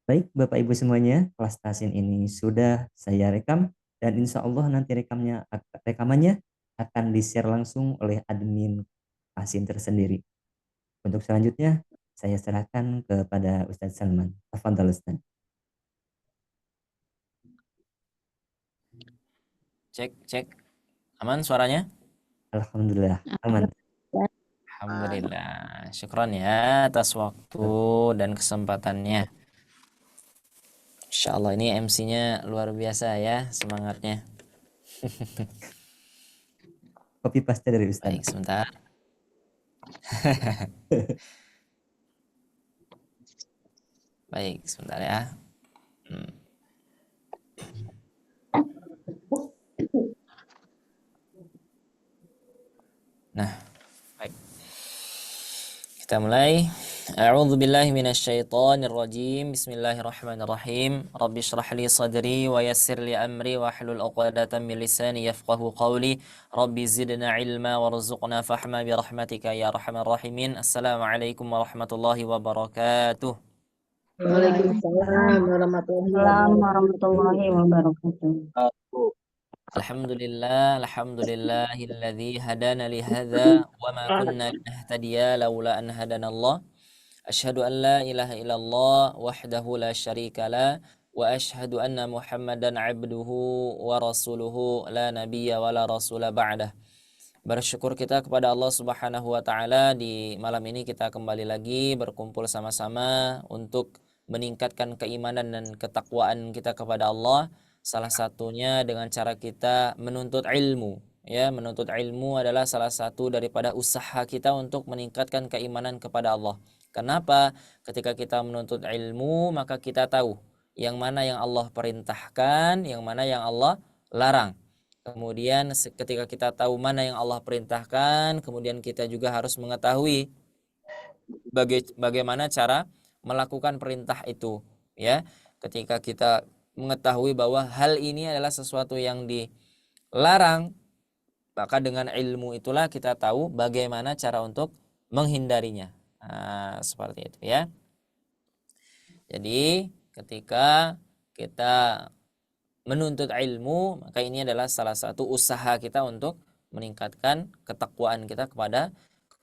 Baik, Bapak Ibu semuanya, kelas Tasin ini sudah saya rekam dan insya Allah nanti rekamannya akan di-share langsung oleh admin Tasin tersendiri. Untuk selanjutnya, saya serahkan kepada Ustadz Salman. Tafadhal Ustadz. Cek, cek. Aman suaranya? Alhamdulillah, aman. Alhamdulillah. Syukron ya atas waktu dan kesempatannya. Insya Allah ini MC-nya luar biasa ya semangatnya. Copy paste dari Baik, Ustadz. sebentar. Baik, sebentar ya. Nah, baik. Kita mulai. A'udzu billahi minasyaitonir rajim. Bismillahirrahmanirrahim. Rabbi shrah li sadri wa yassir li amri wa hlul 'uqdatam min lisani yafqahu qawli. Rabbi zidna ilma warzuqna fahma bi rahmatika ya arhamar rahimin. Assalamualaikum warahmatullahi wabarakatuh. Waalaikumsalam warahmatullahi wabarakatuh. Alhamdulillahilladzi hadana li hadza wa ma kunna linahtadiya laula an hadanallah. Asyhadu an la ilaha illallah wahdahu la syarika la wa asyhadu anna Muhammadan abduhu wa rasuluhu la nabiyya wa la rasula ba'dah. Bersyukur kita kepada Allah Subhanahu wa taala di malam ini kita kembali lagi berkumpul sama-sama untuk meningkatkan keimanan dan ketakwaan kita kepada Allah. Salah satunya dengan cara kita menuntut ilmu. Ya, menuntut ilmu adalah salah satu daripada usaha kita untuk meningkatkan keimanan kepada Allah. Kenapa? Ketika kita menuntut ilmu, maka kita tahu yang mana yang Allah perintahkan, yang mana yang Allah larang. Kemudian ketika kita tahu mana yang Allah perintahkan, kemudian kita juga harus mengetahui bagaimana cara melakukan perintah itu, ya. Ketika kita mengetahui bahwa hal ini adalah sesuatu yang dilarang, maka dengan ilmu itulah kita tahu bagaimana cara untuk menghindarinya. Nah, seperti itu ya. Jadi ketika kita menuntut ilmu, maka ini adalah salah satu usaha kita untuk meningkatkan ketakwaan kita kepada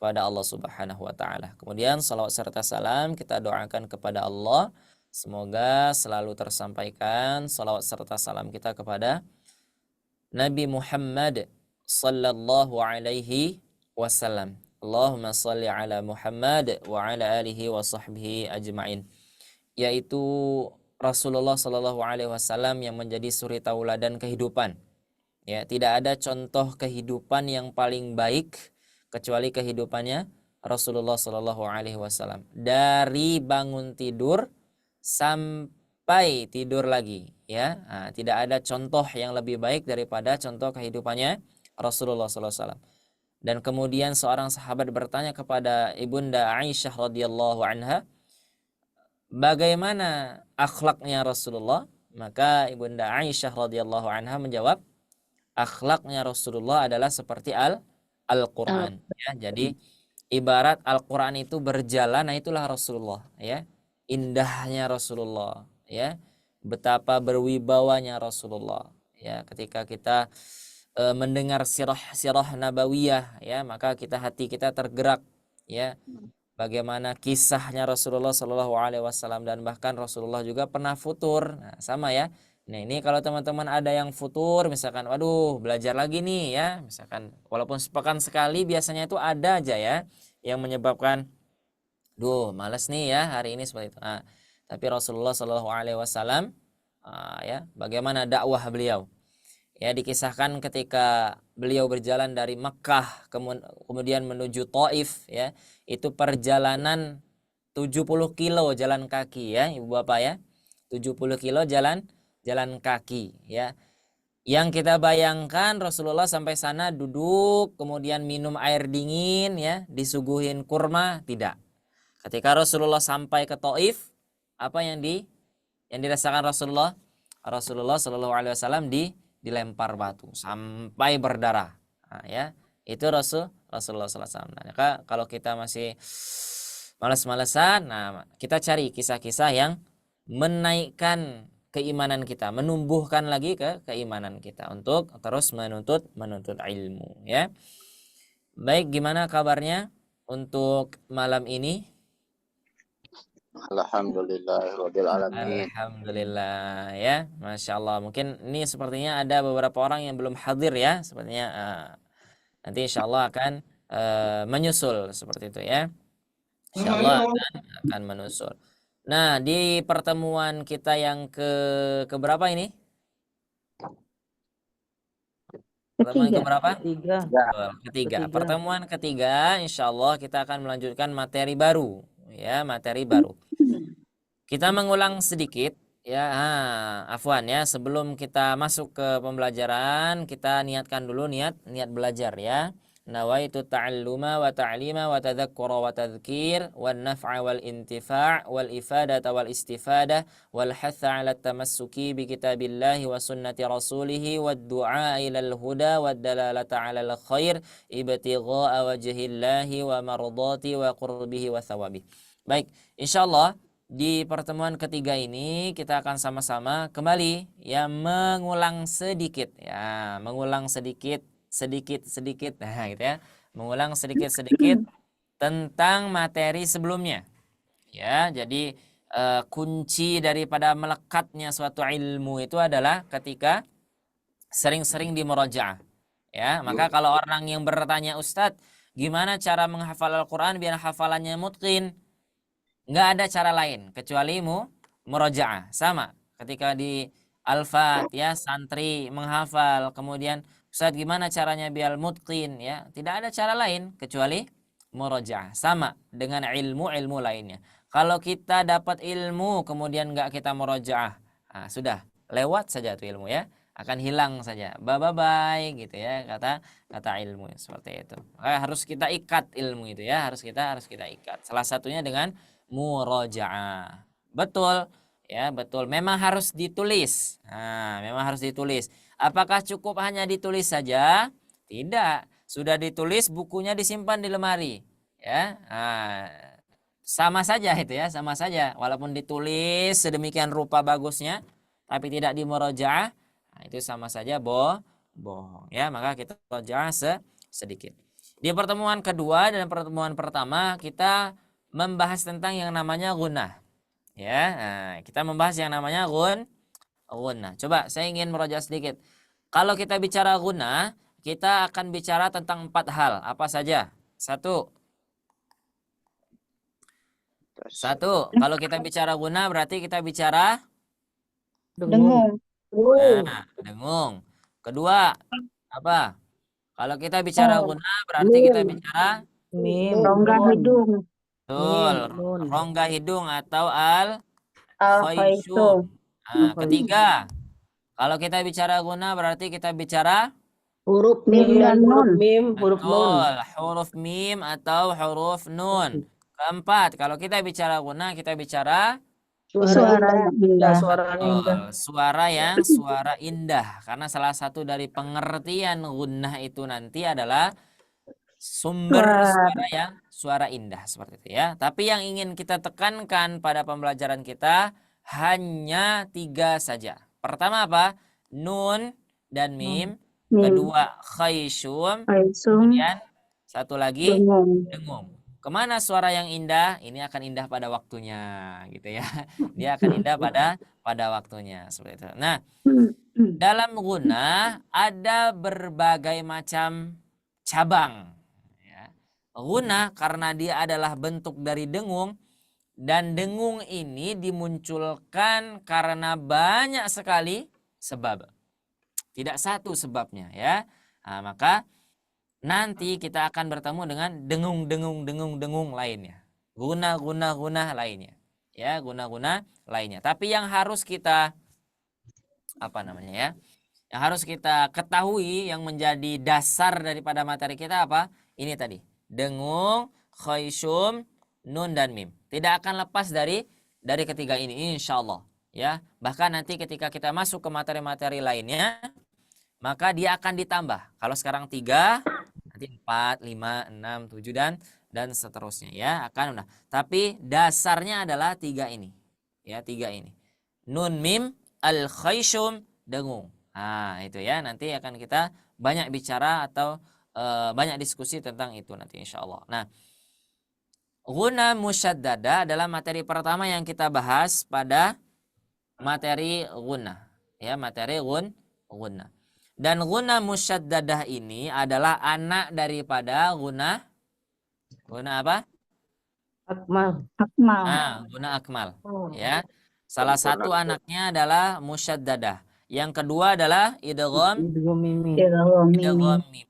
Allah Subhanahu wa taala. Kemudian salawat serta salam kita doakan kepada Allah, semoga selalu tersampaikan salawat serta salam kita kepada Nabi Muhammad sallallahu alaihi wasallam. Allahumma salli ala Muhammad wa ala alihi wa sahbihi ajma'in. Yaitu Rasulullah Shallallahu Alaihi Wasallam yang menjadi suri tauladan kehidupan. Ya, tidak ada contoh kehidupan yang paling baik kecuali kehidupannya Rasulullah Shallallahu Alaihi Wasallam. Dari bangun tidur sampai tidur lagi, ya, nah, tidak ada contoh yang lebih baik daripada contoh kehidupannya Rasulullah Shallallahu Alaihi Wasallam. Dan kemudian seorang sahabat bertanya kepada ibunda Aisyah radhiyallahu anha, bagaimana akhlaknya Rasulullah? Maka ibunda Aisyah radhiyallahu anha menjawab, akhlaknya Rasulullah adalah seperti Al-Quran. Ya, jadi ibarat Al-Quran itu berjalan, nah itulah Rasulullah. Ya, indahnya Rasulullah. Ya, betapa berwibawanya Rasulullah. Ya, ketika kita mendengar sirah nabawiyah, ya, maka hati kita tergerak. Ya, bagaimana kisahnya Rasulullah Shallallahu Alaihi Wasallam, dan bahkan Rasulullah juga pernah futur. Nah, sama ya. Nah, ini kalau teman-teman ada yang futur, misalkan, waduh, belajar lagi nih ya, misalkan walaupun sepekan sekali, biasanya itu ada aja ya yang menyebabkan, duh, malas nih ya hari ini seperti itu. Nah, tapi Rasulullah Shallallahu Alaihi Wasallam, ya, bagaimana dakwah beliau? Ya, dikisahkan ketika beliau berjalan dari Mekkah kemudian menuju Taif, ya, itu perjalanan 70 kilo jalan kaki ya Ibu Bapak ya. 70 kilo jalan kaki ya. Yang kita bayangkan Rasulullah sampai sana duduk kemudian minum air dingin ya, disuguhin kurma, tidak. Ketika Rasulullah sampai ke Taif, apa yang dirasakan Rasulullah? Rasulullah Shallallahu Alaihi Wasallam dilempar batu sampai berdarah. Nah, ya, itu Rasulullah Sallallahu Alaihi Wasallam. Nah, kalau kita masih malas-malesan, nah, kita cari kisah-kisah yang menaikkan keimanan kita, menumbuhkan lagi keimanan kita untuk terus menuntut ilmu, ya. Baik, gimana kabarnya untuk malam ini? Alhamdulillahirrabbilalamin. Alhamdulillah, ya, Masya Allah. Mungkin ini sepertinya ada beberapa orang yang belum hadir, ya. Sepertinya nanti insya Allah akan menyusul seperti itu, ya. Insya Allah akan menyusul. Nah, di pertemuan kita yang keberapa ini? Pertemuan keberapa? Ketiga. Pertemuan ketiga, insya Allah kita akan melanjutkan materi baru, ya, materi baru. Kita mengulang sedikit, ya, afwan, ya, sebelum kita masuk ke pembelajaran, kita niatkan dulu niat belajar, ya. Nawaitu ta'alluma wa ta'lima wa tadhakkura wa tadhkir wan naf'a wal intifa' wal ifadata wal istifadah wal hatha 'ala tamassuki bi kitabillahi wa sunnati rasulih wad du'a ilal huda wad dalalata 'alal khair ibtigha'a wajhillahi wa mardati wa qurbihi wa thawabi. Baik, insyaallah di pertemuan ketiga ini kita akan sama-sama kembali, ya, mengulang sedikit, ya, mengulang sedikit, nah, gitu, ya, mengulang sedikit tentang materi sebelumnya, ya. Jadi kunci daripada melekatnya suatu ilmu itu adalah ketika sering-sering dimurajaah, ya. Maka kalau orang yang bertanya, Ustadz, gimana cara menghafal Al-Quran biar hafalannya mutqin? Nggak ada cara lain kecuali murojaah. Sama ketika di Al-Fat, ya, santri menghafal, kemudian Ustaz gimana caranya biar mutqin, ya, tidak ada cara lain kecuali murojaah. Sama dengan ilmu lainnya. Kalau kita dapat ilmu kemudian nggak kita murojaah, sudah lewat saja tuh ilmu, ya, akan hilang saja, bye gitu, ya, kata ilmu seperti itu. Harus kita ikat ilmu itu, ya, harus kita ikat. Salah satunya dengan murojaah. Betul, ya, betul. Memang harus ditulis. Memang harus ditulis. Apakah cukup hanya ditulis saja? Tidak. Sudah ditulis, bukunya disimpan di lemari, ya. Sama saja itu, ya, sama saja. Walaupun ditulis sedemikian rupa bagusnya, tapi tidak dimurojaah, itu sama saja bohong, ya. Maka kita murojaah sedikit. Di pertemuan kedua dan pertemuan pertama kita membahas tentang yang namanya gunnah, ya. Kita membahas yang namanya gunnah. Coba saya ingin merojaah sedikit. Kalau kita bicara gunnah, kita akan bicara tentang 4 hal. Apa saja? Satu. Kalau kita bicara gunnah berarti kita bicara Dengung. dengung. Kedua, apa? Kalau kita bicara gunnah berarti kita bicara Rongga hidung. betul, rongga hidung atau Al-Khaisum. Ketiga, kalau kita bicara gunnah berarti kita bicara Huruf mim dan nun. betul, huruf mim atau huruf nun. Keempat, kalau kita bicara gunnah kita bicara Suara indah. suara indah. Karena salah satu dari pengertian gunnah itu nanti adalah sumber suara indah, seperti itu, ya. Tapi yang ingin kita tekankan pada pembelajaran kita hanya 3 saja. Pertama apa? Nun dan mim. Kedua khaisum. Kemudian satu lagi dengung. Kemana suara yang indah? Ini akan indah pada waktunya, gitu, ya. Dia akan indah pada waktunya, seperti itu. Nah, dalam gunnah ada berbagai macam cabang. Gunnah karena dia adalah bentuk dari dengung, dan dengung ini dimunculkan karena banyak sekali sebab. Tidak satu sebabnya, ya. Maka nanti kita akan bertemu dengan dengung lainnya. Guna lainnya. Ya, guna lainnya. Tapi yang harus kita yang harus kita ketahui yang menjadi dasar daripada materi kita apa? Ini tadi. Dengung, khaisum, nun dan mim. Tidak akan lepas dari ketiga ini, insyaallah, ya. Bahkan nanti ketika kita masuk ke materi-materi lainnya, maka dia akan ditambah. Kalau sekarang 3, nanti 4, 5, 6, 7 dan seterusnya, ya, akan udah. Tapi dasarnya adalah 3 ini. Ya, 3 ini. Nun mim al khayshum dengung. Nah, itu ya. Nanti akan kita banyak bicara atau banyak diskusi tentang itu nanti insyaallah. Nah, ghunna musyaddada adalah materi pertama yang kita bahas pada materi ghunna. Ya, materi ghunna. Dan ghunna musyaddadah ini adalah anak daripada ghunna apa? Akmal. Ghunna akmal. Oh. Ya. Salah satu anaknya adalah musyaddadah. Yang kedua adalah idgham Mimi. mimi.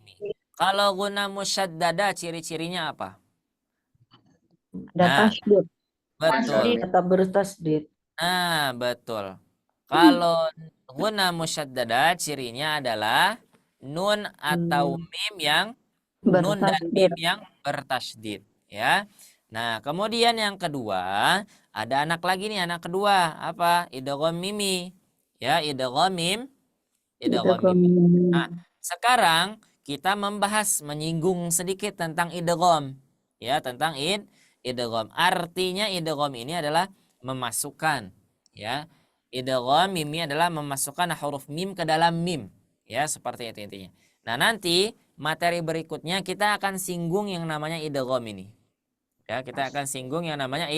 Kalau ghunna musyaddadah ciri-cirinya apa? Ada Nah, tasdid. betul. Kata bertasdid. Nah, betul. Kalau ghunna musyaddada cirinya adalah nun atau mim yang nun dan mim yang bertasydid, ya. Nah, kemudian yang kedua, ada anak lagi nih, anak kedua apa? Idgham mimi. Ya, idgham mimi. Nah, sekarang kita menyinggung sedikit tentang idgham. Ya, tentang idgham. Artinya idgham ini adalah memasukkan, ya. Idgham mimi adalah memasukkan huruf mim ke dalam mim, ya, seperti itu intinya. Nah, nanti materi berikutnya kita akan singgung yang namanya idgham ini. Ya, kita akan singgung yang namanya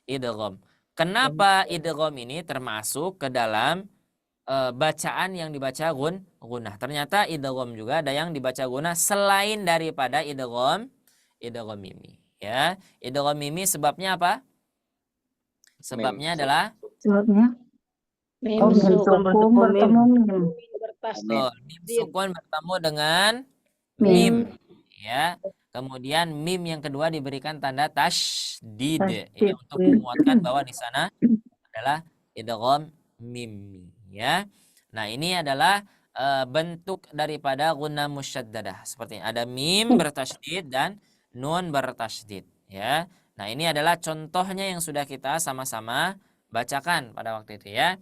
idgham. Kenapa idgham ini termasuk ke dalam bacaan yang dibaca gunnah? Ternyata idgham juga ada yang dibaca gunnah selain daripada idgham mimi, ya. Idgham mimi sebabnya apa? Sebabnya adalah Mim sukun bertemu mim. mim sukun bertemu dengan mim, ya. Kemudian mim yang kedua diberikan tanda tasydid, ya, untuk menguatkan bahwa di sana adalah idgham mim, ya. Nah, ini adalah bentuk daripada gunnah musyaddadah. Seperti ini. Ada mim bertasydid dan nun bertasydid, ya. Nah, ini adalah contohnya yang sudah kita sama-sama bacakan pada waktu itu, ya.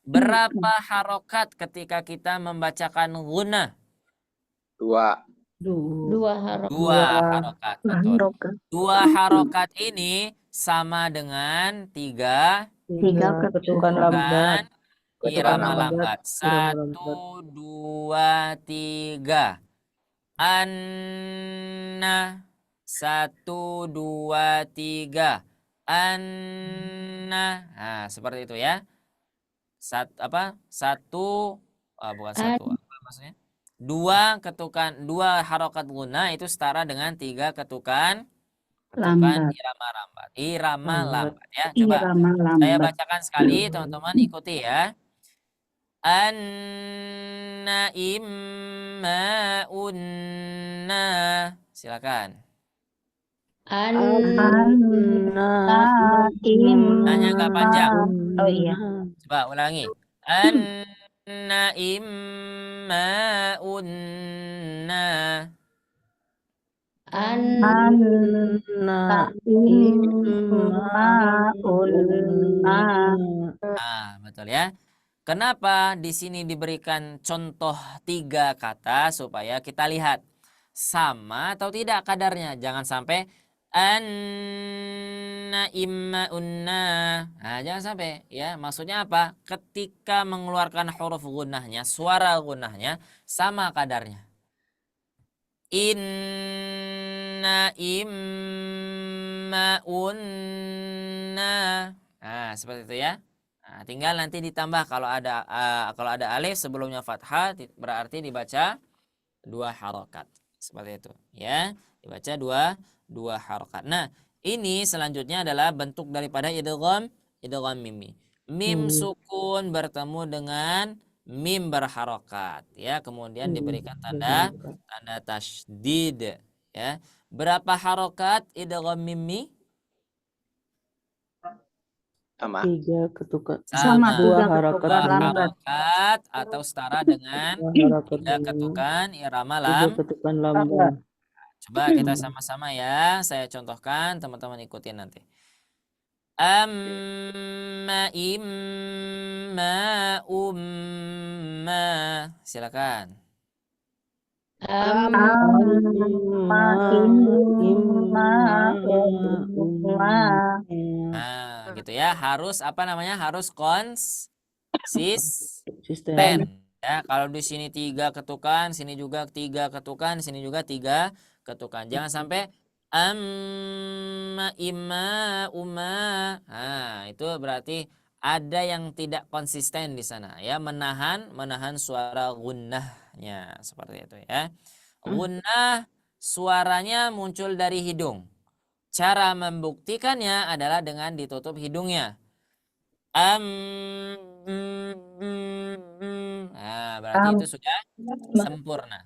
Berapa harokat ketika kita membacakan gunnah? 2. Dua Harokat, betul. 2 harokat ini sama dengan 3 ketukan lambat. irama lambat. 1, 2, 3. Anna. 1, 2, 3. Anna. Nah, seperti itu ya. Satu, bukan satu. Apa maksudnya? 2 ketukan, 2 harokat gunnah itu setara dengan 3 ketukan irama lambat, ya. Coba saya bacakan sekali, teman-teman ikuti ya. Anna imma unna. Silakan. Nanya agak panjang. Oh iya. Coba ulangi. Anna imma unna. Betul ya. Kenapa di sini diberikan contoh 3 kata supaya kita lihat sama atau tidak kadarnya. Jangan sampai anna imma unna. Nah, jangan sampai ya. Maksudnya apa? Ketika mengeluarkan huruf gunnahnya, suara gunnahnya sama kadarnya. Inna imma unna. Nah, seperti itu ya. Nah, tinggal nanti ditambah kalau ada alif sebelumnya fathah berarti dibaca 2 harokat. Seperti itu ya. Dibaca 2 harokat. Nah, ini selanjutnya adalah bentuk daripada idgham mimi. Mim sukun bertemu dengan mim berharokat, ya. Kemudian diberikan tanda tasydid, ya. Berapa harokat idgham mimi? Sama. 3 ketukan. Sama. 2 harokat lambat. Atau setara dengan 3 ketukan irama lambat. Coba kita sama-sama ya. Saya contohkan, teman-teman ikutin nanti. Amma imma umma. Silakan. Amma imma umma. Nah, gitu gitu ya. Harus apa namanya? Harus Sistem. konsisten. Ya, kalau di sini 3 ketukan, sini juga 3 ketukan, sini juga 3 ketukan. Jangan sampai amma imma umma. Nah, itu berarti ada yang tidak konsisten di sana ya, menahan suara gunnahnya seperti itu ya. Gunnah suaranya muncul dari hidung. Cara membuktikannya adalah dengan ditutup hidungnya. Nah, berarti itu sudah sempurna.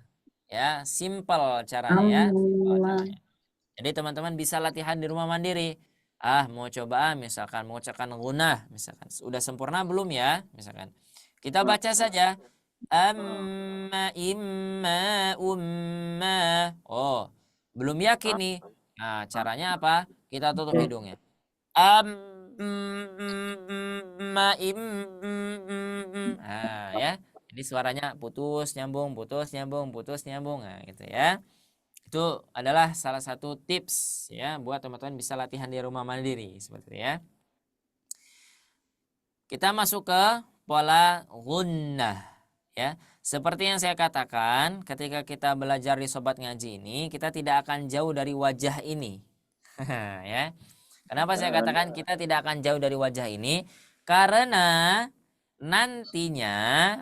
Ya, simple caranya ya. Simple caranya. Jadi teman-teman bisa latihan di rumah mandiri. Mau coba misalkan mengucapkan gunah, misalkan. Udah sempurna belum ya? Misalkan. Kita baca saja. Amma imma umma. Oh, belum yakin nih. Nah, caranya apa? Kita tutup hidungnya. Amma ya. Jadi suaranya putus nyambung, putus nyambung, putus nyambung. Nah, gitu ya. Itu adalah salah satu tips ya buat teman-teman bisa latihan di rumah mandiri seperti itu ya. Kita masuk ke pola gunnah ya. Seperti yang saya katakan, ketika kita belajar di Sobat Ngaji ini, kita tidak akan jauh dari wajah ini. Ya. Kenapa saya katakan kita tidak akan jauh dari wajah ini? Karena nantinya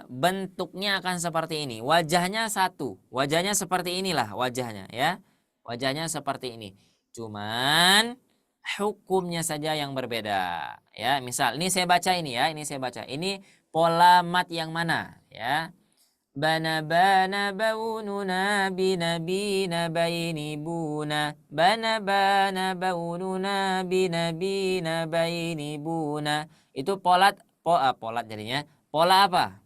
bentuknya akan seperti ini. Wajahnya satu. Wajahnya seperti inilah wajahnya ya. Wajahnya seperti ini. Cuman hukumnya saja yang berbeda. Ya, misal ini saya baca ini ya. Ini saya baca. Ini pola mat yang mana ya? Bana bana baununa binabina baini buna. Bana bana baununa binabina baini buna. Itu polat jadinya. Pola apa?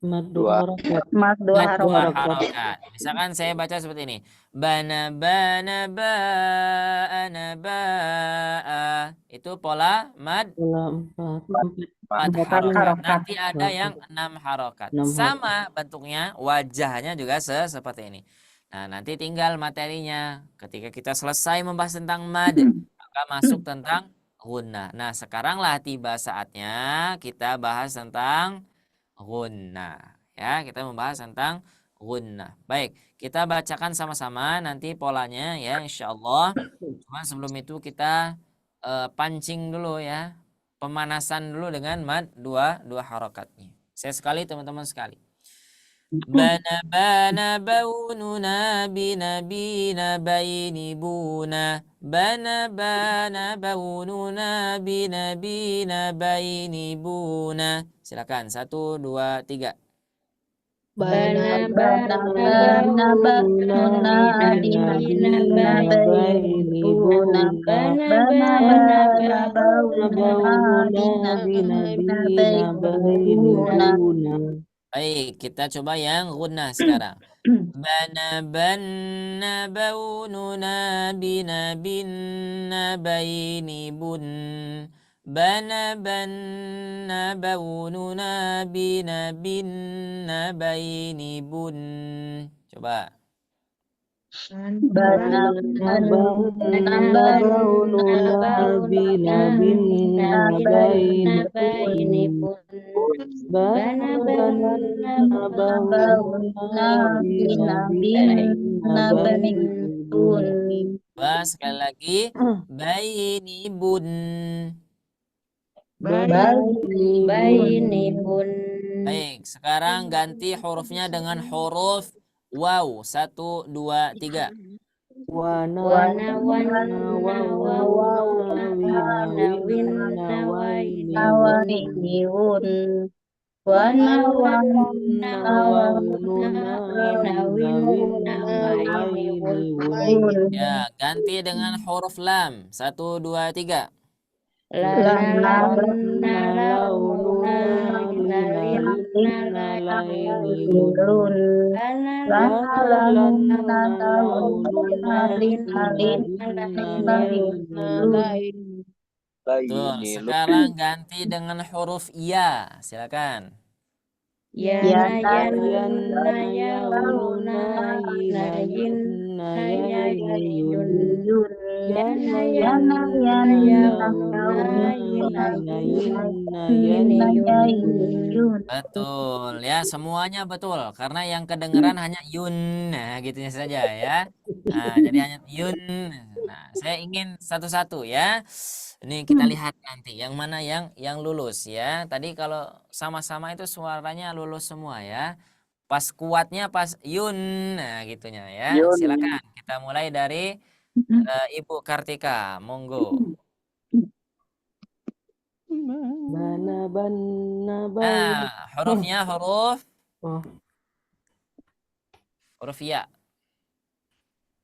Mad Dua. harakat. Mad dua harokat. Harokat. Misalkan saya baca seperti ini. Bana bana ba'ana ba'a. Itu pola mad Pola 4. 4 Empat harokat. harokat. Nanti ada yang 6 harokat. 6 Sama bentuknya, wajahnya juga seperti ini. Nah, nanti tinggal materinya. Ketika kita selesai membahas tentang mad, maka masuk tentang gunnah. Nah, sekaranglah tiba saatnya kita bahas tentang gunnah. Ya, kita membahas tentang gunnah. Baik, kita bacakan sama-sama nanti polanya ya, insyaallah. Cuma sebelum itu kita pancing dulu ya. Pemanasan dulu dengan mad dua harokatnya. Saya sekali teman-teman sekali. Bana bana baununa binabina baini buna. Bana bana baununa binabina baini buna. Silakan 1 2 3. Bana bana bana bana bina baini buna. Bana bana bana bina baini buna. Baik, kita coba yang gunnah sekarang. Bana banna baununa binabinna baini bun. Bana banna baununa binabinna baini bun. Coba. Bana bana bina baini buna. Bana bina baini buna. Wah, sekali lagi. Baini bun. Baini bun. Baik, sekarang ganti hurufnya dengan huruf waw. 1 2 3. Wana Wana waini wun. Wana wun. Ya, ganti dengan huruf lam. 1 2 3. Tuh, sekarang ganti dengan huruf ya. Silakan. Yana Yana yana yauna yauna yinna yun. Betul ya, semuanya betul karena yang kedengeran hanya yun, nah gitunya saja ya. Nah, jadi hanya yun. Nah, saya ingin satu-satu ya. Ini kita lihat nanti yang mana yang lulus ya. Tadi kalau sama-sama itu suaranya lulus semua ya. Pas kuatnya pas yun, nah gitunya ya. Yun. Silakan kita mulai dari Ibu Kartika, monggo. Bana bana ban. Nah, hurufnya huruf Oh, ya.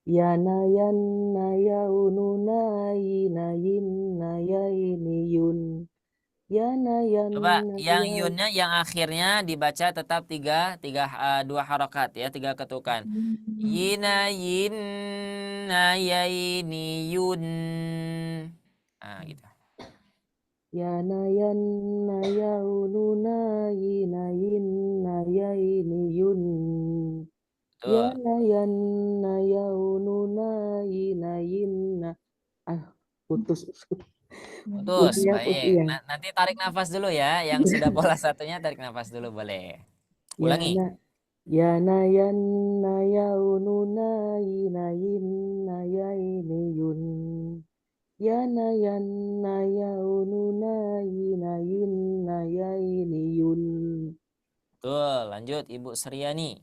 yana yana yaununa yina yinna yaini yun. Yana Coba yana yang ya. yunnya yang akhirnya dibaca tetap dua harokat ya, tiga ketukan. Yina yinna yaini yun. Nah, gitu. Yana yana yaununa yina yinna yaini yun. Betul. Yana yana yaununa yina yinna. Ah, putus. Putus. Putusnya Baik. putus ya. Nanti tarik nafas dulu ya. Yang sudah pola satunya tarik nafas dulu boleh. Ulangi. Yana yana yana yaununa yina yinna yaini yun. Yana yana yaununa yina yinna yaini yun. Betul. Lanjut Ibu Sriani.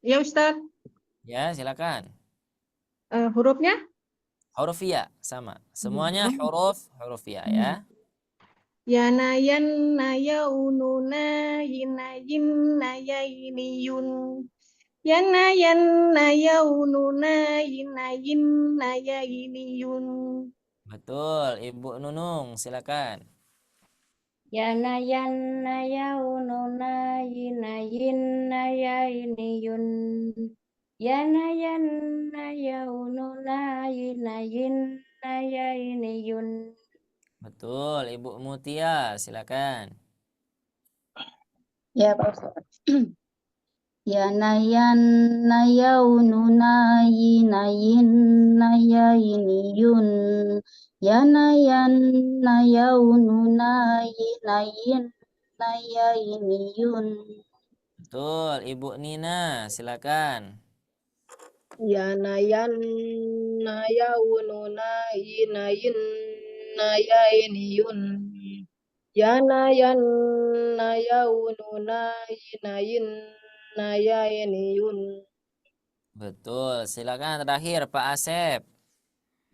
Ya Ustaz, Ya, silakan. hurufnya? Huruf ya sama. Semuanya huruf ya ya. Yana yanna yaununa yina yinna yainiyun. Yana yanna yaununa yina yinna yainiyun. Betul. Ibu Nunung, silakan. Yana yaununa yina yun. Yana yaununa yina yun. Betul. Ibu Mutia, silakan. Ya, Pak Ustaz. Yana yaununa yina yun. Yana yaununa yina yun. Betul. Ibu Nina, silakan. Yana yanna yaununa yina yinna yainiyun. Yana yanna yaununa yina yinna yainiyun. Betul. Silakan terakhir Pak Asep.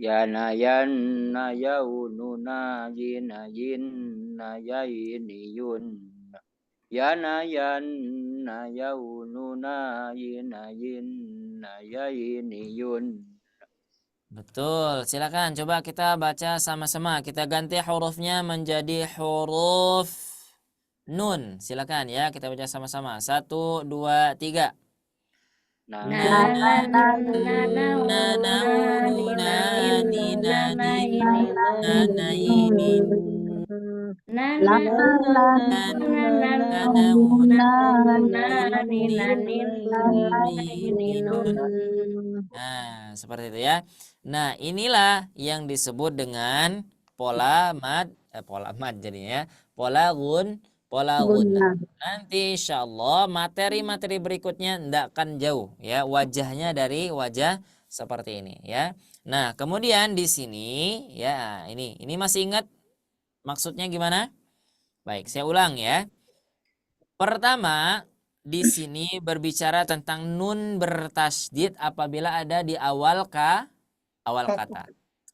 Yana yanna yaununa yina yinna yainiyun. Yana yanna yaununa yina yinna yainiyun. Betul. Silakan coba kita baca sama-sama. Kita ganti hurufnya menjadi huruf nun. Silakan ya, kita baca sama-sama. 1, 2, 3. Nah, Nah, seperti itu ya. Nah, inilah yang disebut dengan pola mad jadinya ya. Pola gun. Nanti insya Allah materi-materi berikutnya tidak akan jauh ya, wajahnya dari wajah seperti ini ya. Nah, kemudian di sini ya, ini masih ingat maksudnya gimana? Baik, saya ulang ya. Pertama, di sini berbicara tentang nun bertasydid apabila ada di awal kata.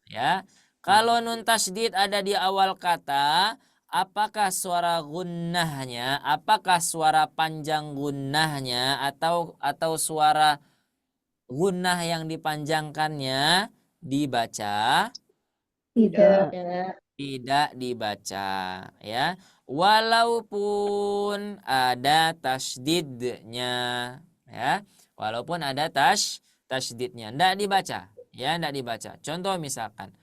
Ya. Kalau nun tasydid ada di awal kata, apakah suara gunnahnya, apakah suara panjang gunnahnya atau suara gunnah yang dipanjangkannya dibaca? Tidak. Tidak dibaca ya. Walaupun ada tasydidnya ya. Walaupun ada tasydidnya tidak dibaca ya, tidak dibaca. Contoh misalkan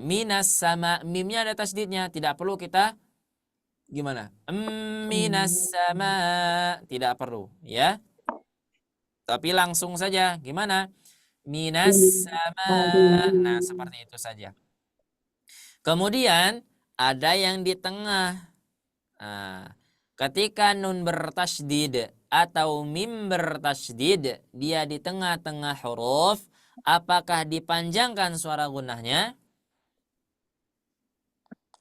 minas sama mimnya ada tasydidnya, tidak perlu kita gimana? Minas sama tidak perlu ya. Tapi langsung saja gimana? minas sama. Nah, seperti itu saja. Kemudian ada yang di tengah. Nah, ketika nun bertasydid atau mim bertasydid, dia di tengah-tengah huruf, apakah dipanjangkan suara gunahnya?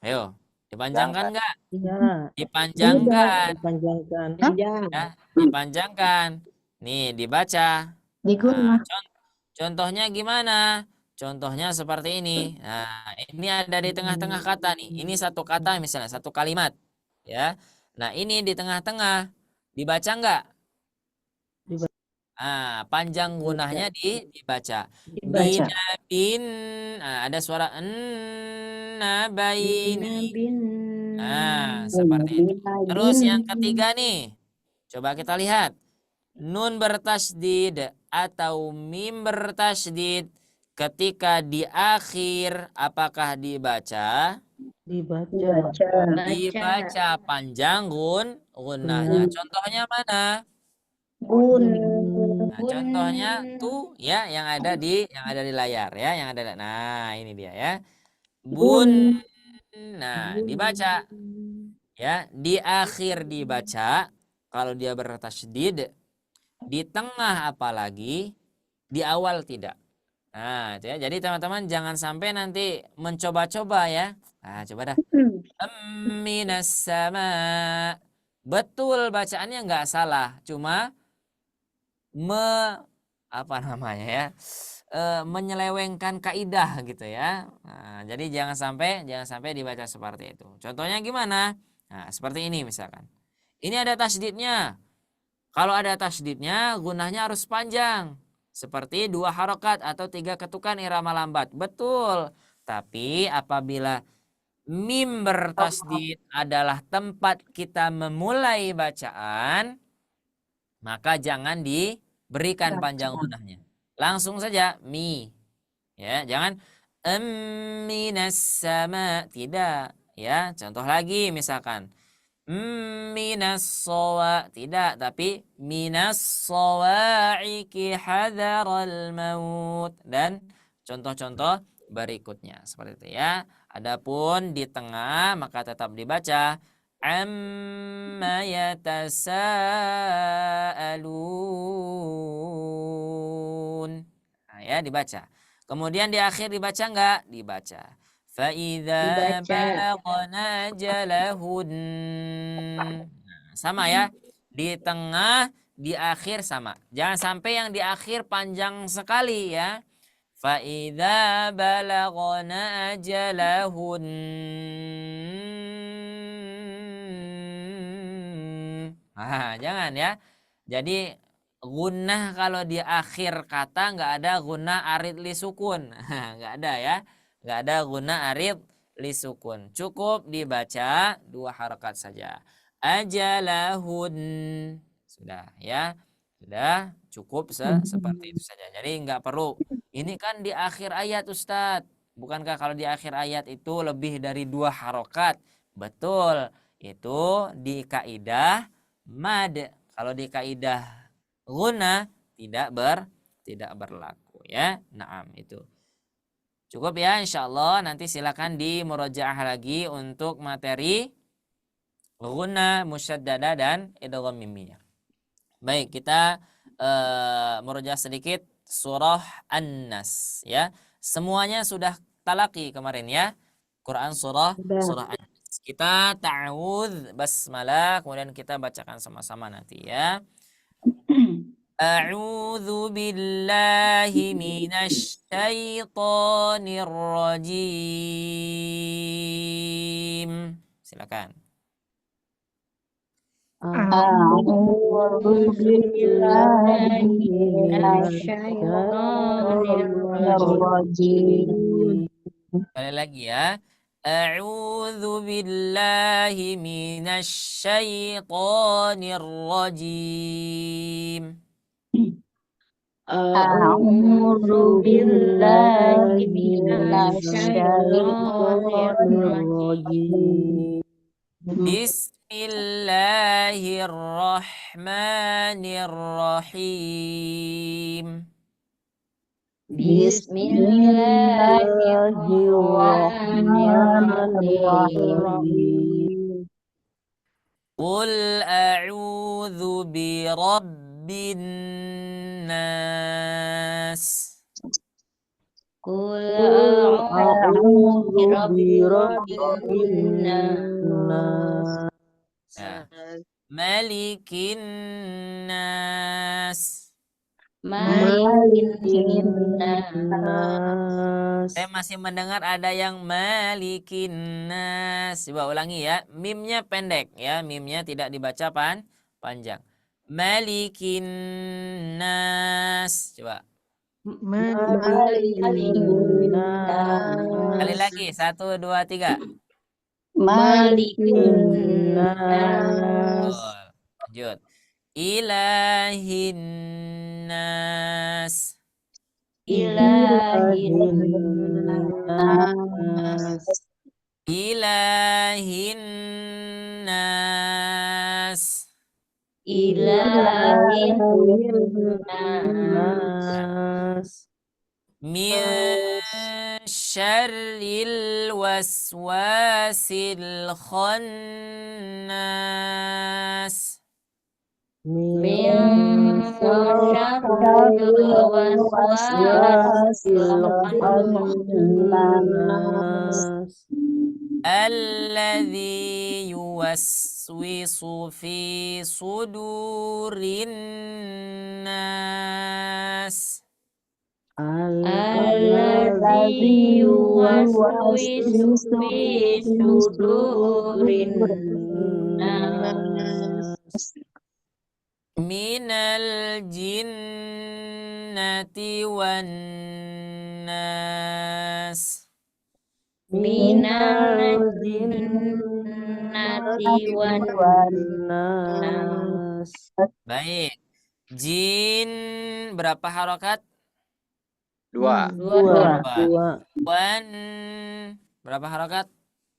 Ayo, dipanjangkan nggak? Ya, Dipanjangkan, dipanjangkan. ya, dipanjangkan. Nih, dibaca. Nah, Diguna. contohnya gimana? Contohnya seperti ini. Nah, ini ada di tengah-tengah kata nih. Ini satu kata misalnya, satu kalimat. Ya. Nah, ini di tengah-tengah. Dibaca nggak? Dibaca. Panjang gunahnya dibaca. Dibaca. Binabin. Ada suara en, nabaini. Nah, seperti itu. Terus yang ketiga nih. Coba kita lihat. Nun bertasydid atau mim bertasydid ketika di akhir apakah dibaca? Dibaca. Dibaca panjang gunnahnya. Contohnya mana? Gun. Nah, contohnya tuh ya yang ada di layar ya, yang ada. Nah, ini dia ya. Bun. Nah, dibaca ya, di akhir dibaca kalau dia bertasydid, di tengah apalagi, di awal tidak. Nah, itu ya. Jadi teman-teman jangan sampai nanti mencoba-coba ya. Nah, coba dah. Minas sama. Betul bacaannya nggak salah, cuma apa namanya ya? Menyelewengkan kaidah gitu ya. Nah, jadi jangan sampai dibaca seperti itu. Contohnya gimana? Nah, seperti ini misalkan. Ini ada tasydidnya. Kalau ada tasydidnya, gunahnya harus panjang. Seperti 2 harokat atau 3 ketukan irama lambat. Betul. Tapi apabila mim bertasydid adalah tempat kita memulai bacaan, maka jangan diberikan panjang gunahnya. Langsung saja mi. Ya, jangan minas sama, tidak. Ya, contoh lagi misalkan minas sawa, tidak, tapi minas sawaiki hadaral maut, dan contoh-contoh berikutnya seperti itu ya. Adapun di tengah maka tetap dibaca amma yatasaalun. Nah, ya dibaca. Kemudian di akhir dibaca enggak? Dibaca. Fa'idha balagna jalahun. Nah, sama ya. Di tengah, di akhir sama. Jangan sampai yang di akhir panjang sekali ya. Fa'idha balagna ajalahun. Jangan ya. Jadi gunnah kalau di akhir kata nggak ada gunnah arid li sukun. Nggak ada ya. Nggak ada gunnah arid li sukun. Cukup dibaca 2 harakat saja. Ajalahun. Sudah ya. Sudah cukup seperti itu saja. Jadi nggak perlu. Ini kan di akhir ayat Ustadz. Bukankah kalau di akhir ayat itu lebih dari 2 harokat? Betul. Itu di kaidah mad. Kalau di kaidah guna tidak berlaku ya. Naam itu. Cukup ya insyaallah, nanti silakan di murojaah lagi untuk materi guna musyaddada dan idgham mimiyah. Baik, kita murojaah sedikit surah An-Nas ya. Semuanya sudah talaki kemarin ya. Quran surah An-Nas. Kita ta'awudz basmalah, kemudian kita bacakan sama-sama nanti ya. A'udzu billahi minasy syaithanir rajim. Silakan. A'udzu billahi minasyaitonir rajim. Sekali lagi ya. A'udzu billahi minasy syaithanir rajim. A'udzu billahi minasyaitonir rajim. Bismillahirrahmanirrahim. Bismillahirrahmanirrahim. Qul a'udzu birabbin nas. Qul A'udzu birabbin nas. Ya. Malikin nas. malikin nas. Saya masih mendengar ada yang malikin nas. Coba ulangi ya. Mimnya pendek ya. Mimnya tidak dibaca panjang. Malikin nas. Coba. malikin Sekali nas. lagi. 1, 2, 3. Malikin nas. Betul. Lanjut. Ilahin nas. ilahin nas. Ilahin nas. ilahin nas. Min syarril waswasil khannas. min syarril waswasil khannas. Alladzi yuwaswisu fi sudurin nas. Alladzi yuwaswisu fi sudurin nas. Minal jinnati wan nas. Minal jinnati wan nas. Baik. Jin berapa harokat? 2. Dua. Wan berapa harokat?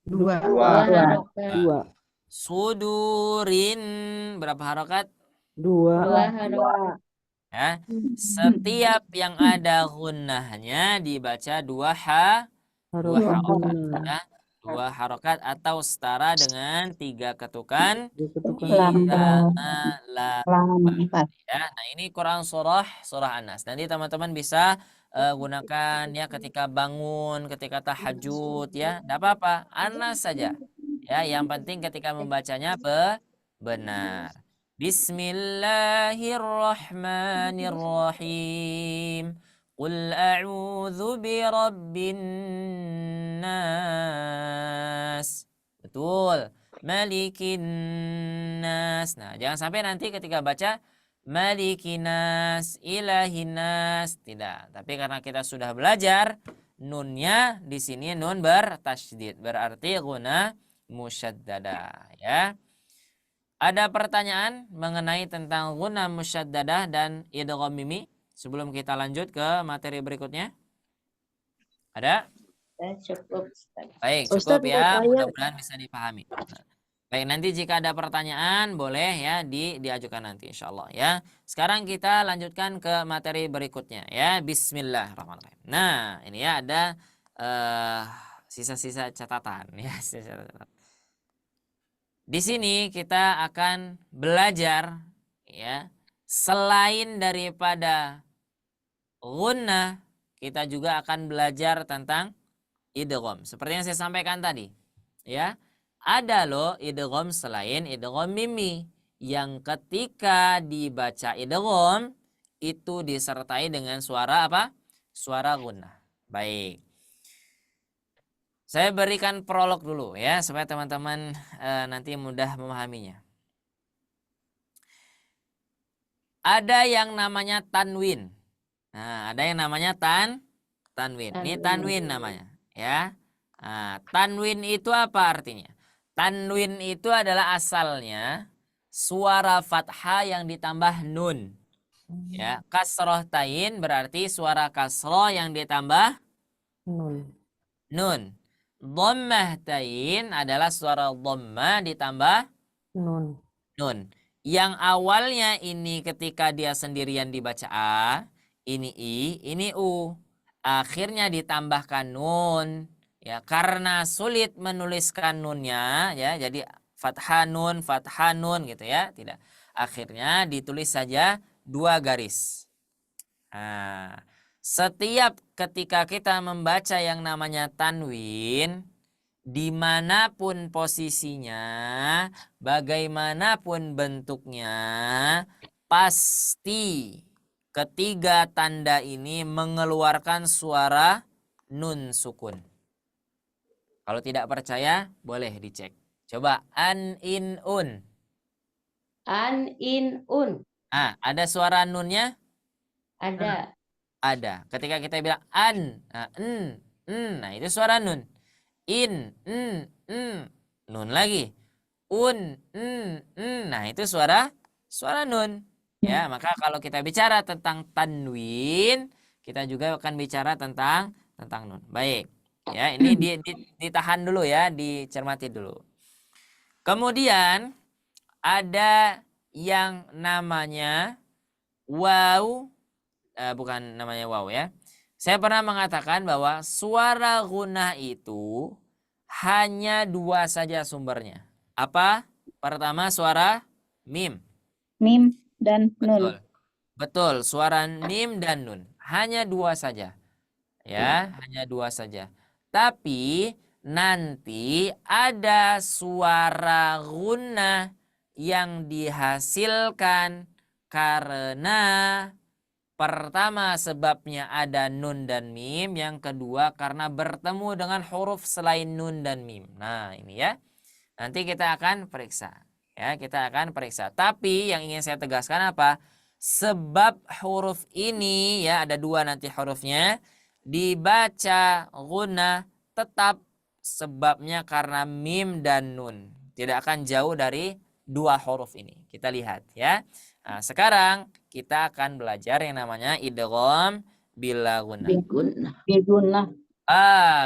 2. Harokat. Sudurin berapa harokat? Dua. Harokat. Ya. Setiap yang ada gunnahnya dibaca dua harokat ya. 2 harokat atau setara dengan 3 ketukan irama lam. Ya, nah ini Quran surah An-Nas. Nanti teman-teman bisa gunakan ya ketika bangun, ketika tahajud ya. Enggak apa-apa, An-Nas saja. Ya, yang penting ketika membacanya benar. Bismillahirrahmanirrahim. Qul a'udzu birabbin nas. Betul. Malikin nas. Nah, jangan sampai nanti ketika baca malikinas, ilahinas, tidak. Tapi karena kita sudah belajar, nunnya di sini nun bertasydid, berarti guna musyaddadah ya. Ada pertanyaan mengenai tentang guna musyaddadah dan idgham mimi sebelum kita lanjut ke materi berikutnya? Ada? Cukup. Baik, Ustaz, cukup mau ya. tanya. Mudah-mudahan bisa dipahami. Baik, nanti jika ada pertanyaan boleh ya diajukan nanti insyaallah ya. Sekarang kita lanjutkan ke materi berikutnya ya. Bismillahirrahmanirrahim. Nah, ini ya ada sisa-sisa catatan ya. Di sini kita akan belajar ya, selain daripada gunnah, kita juga akan belajar tentang idgham. Seperti yang saya sampaikan tadi, ya. Ada loh idgham selain idgham mimi yang ketika dibaca idgham itu disertai dengan suara apa? Suara gunnah. Baik. Saya berikan prolog dulu ya supaya teman-teman nanti mudah memahaminya. Ada yang namanya tanwin. Nah, ada yang namanya tanwin. Ini tanwin namanya ya. Nah, tanwin itu apa artinya? Tanwin itu adalah asalnya suara fathah yang ditambah nun. Ya, kasroh tain berarti suara kasroh yang ditambah nun. Dhammah tain adalah suara dhammah ditambah nun. Yang awalnya ini ketika dia sendirian dibaca a, ini i, ini u. akhirnya ditambahkan nun, ya, karena sulit menuliskan nunnya, ya, jadi fathah nun gitu ya, tidak. Akhirnya ditulis saja 2 garis. Nah, setiap ketika kita membaca yang namanya tanwin, dimanapun posisinya, bagaimanapun bentuknya, pasti ketiga tanda ini mengeluarkan suara nun sukun. Kalau tidak percaya, boleh dicek. Coba an, in, un. An, in, un. Ah, ada suara nunnya? Ada. Ada. Ketika kita bilang an, nah, nah itu suara nun. In, nun lagi. Un, nah itu suara nun. Ya, maka kalau kita bicara tentang tanwin, kita juga akan bicara tentang nun. Baik. Ya, ini ditahan dulu ya, dicermati dulu. Kemudian ada yang namanya waw, bukan namanya waw ya. Saya pernah mengatakan bahwa suara gunnah itu hanya 2 saja sumbernya. Apa? Pertama suara mim. Mim dan Betul. nun. Betul, suara mim dan nun. Hanya 2 saja. Ya, hanya 2 saja. Tapi nanti ada suara gunnah yang dihasilkan karena pertama sebabnya ada nun dan mim, yang kedua karena bertemu dengan huruf selain nun dan mim. Nah, ini ya. Nanti kita akan periksa. Ya, kita akan periksa. Tapi yang ingin saya tegaskan apa? Sebab huruf ini ya, ada 2 nanti hurufnya, dibaca gunnah tetap sebabnya karena mim dan nun. Tidak akan jauh dari 2 huruf ini. Kita lihat ya. Nah, sekarang kita akan belajar yang namanya idgham bila gunnah. Bigunnah.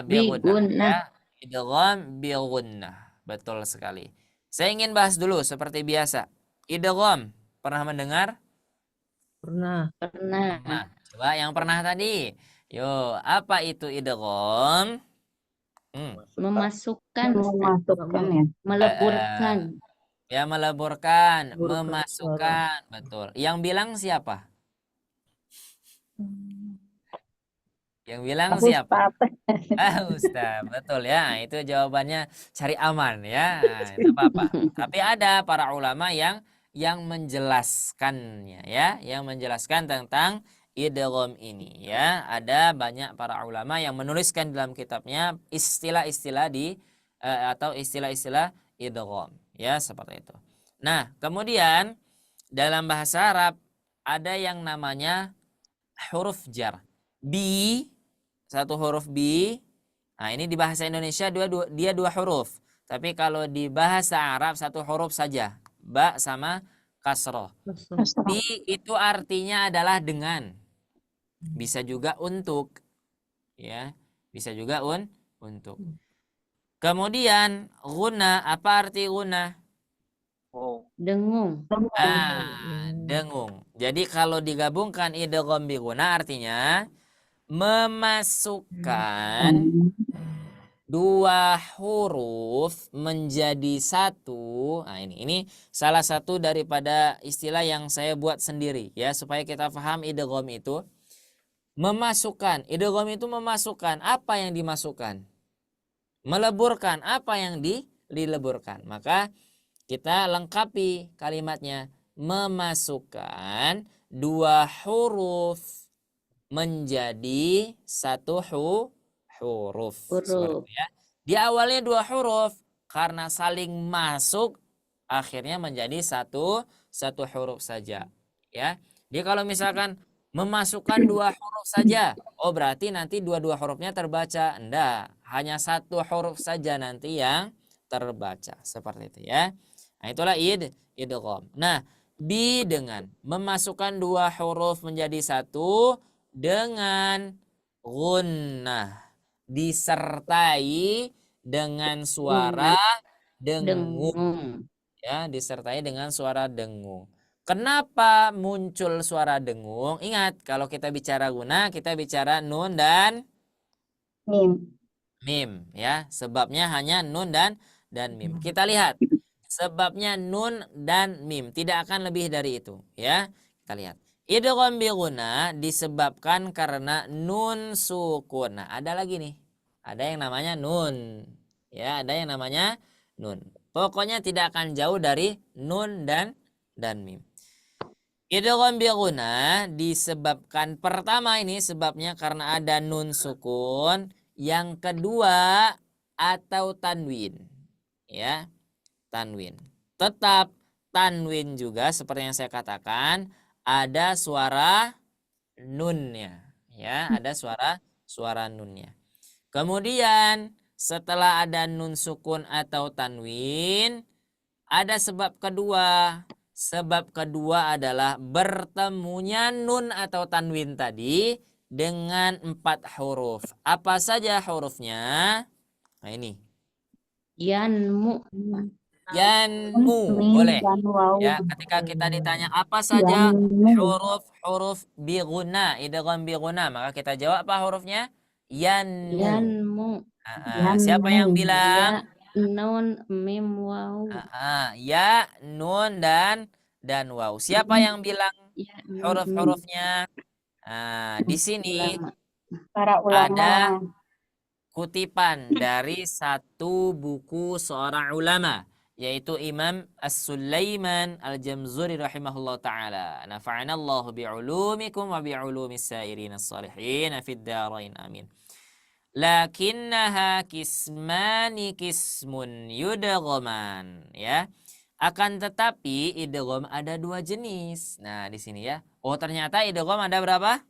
Bigunnah ya. Idgham bil gunnah. Betul sekali. Saya ingin bahas dulu seperti biasa. Idgham, pernah mendengar? Pernah. Nah, coba yang pernah tadi. Yo, apa itu idgham? Memasukkan ya. Meleburkan. Ya, meleburkan, Meleburkan memasukkan. Betul. Yang bilang siapa? Yang bilang siapa? Ustaz, betul ya. Itu jawabannya cari aman ya. Tidak apa-apa. Tapi ada para ulama yang menjelaskannya ya, yang menjelaskan tentang idgham ini ya. Ada banyak para ulama yang menuliskan dalam kitabnya istilah-istilah atau istilah-istilah idgham ya, seperti itu. Nah, kemudian dalam bahasa Arab ada yang namanya huruf jar. Bi, satu huruf bi. Nah, ini di bahasa Indonesia dia 2 huruf. Tapi kalau di bahasa Arab 1 huruf saja. Ba sama kasroh. Bi itu artinya adalah dengan. Bisa juga untuk. Ya, bisa juga untuk. Kemudian guna, apa arti guna? Dengung. Dengung. Jadi kalau digabungkan idgham bi guna artinya memasukkan 2 huruf menjadi 1. Nah, ini salah satu daripada istilah yang saya buat sendiri ya, supaya kita paham idgham itu memasukkan. Idgham itu memasukkan. Apa yang dimasukkan? Meleburkan. Apa yang dileburkan? Maka kita lengkapi kalimatnya. Memasukkan 2 huruf menjadi 1 huruf. Seperti ya. Di awalnya 2 huruf, karena saling masuk akhirnya menjadi satu huruf saja. Ya. Jadi kalau misalkan memasukkan 2 huruf saja, oh berarti nanti 2 hurufnya terbaca. Enggak, hanya 1 huruf saja nanti yang terbaca. Seperti itu ya. Nah, itulah idgham. Nah, bi dengan memasukkan 2 huruf menjadi 1 dengan gunnah, disertai dengan suara dengung. Ya, disertai dengan suara dengung. Kenapa muncul suara dengung? Ingat, kalau kita bicara guna, kita bicara nun dan Mim. mim, ya. Sebabnya hanya nun dan mim. Kita lihat. Sebabnya nun dan mim, tidak akan lebih dari itu, ya. Kita lihat. Idgham bi guna disebabkan karena nun sukun. Nah, ada lagi nih. Ada yang namanya nun. Ya, ada yang namanya nun. Pokoknya tidak akan jauh dari nun dan mim. Idgham bi guna disebabkan pertama ini sebabnya karena ada nun sukun, yang kedua atau tanwin. Ya, tanwin. Tetap tanwin juga seperti yang saya katakan ada suara nunnya. Ya, ada suara nunnya. Kemudian setelah ada nun sukun atau tanwin, ada sebab kedua. Sebab kedua adalah bertemunya nun atau tanwin tadi dengan 4 huruf. Apa saja hurufnya? Nah ini. Yanmu. Yanmu. Mim Boleh. dan waw. Ya, ketika kita ditanya apa saja Yanmu. huruf bi guna, idgham bi guna, maka kita jawab apa hurufnya? Yanmu. Yanmu. Siapa yang Ya, bilang? nun, mim, waw. Ya, nun dan waw. Siapa yang bilang Ya, huruf-hurufnya? Di sini ulama. Para ulama. ada kutipan dari satu buku seorang ulama, yaitu Imam As-Sulaiman Al-Jamzuri rahimahullah ta'ala. Nafa'anallahu bi'ulumikum wa bi'ulumis sa'irin as-salihin fid darain amin. Lakinnaha kismani kismun yudghaman, ya. Akan tetapi idgham ada 2 jenis. Nah, di sini ya. Oh, ternyata idgham ada berapa?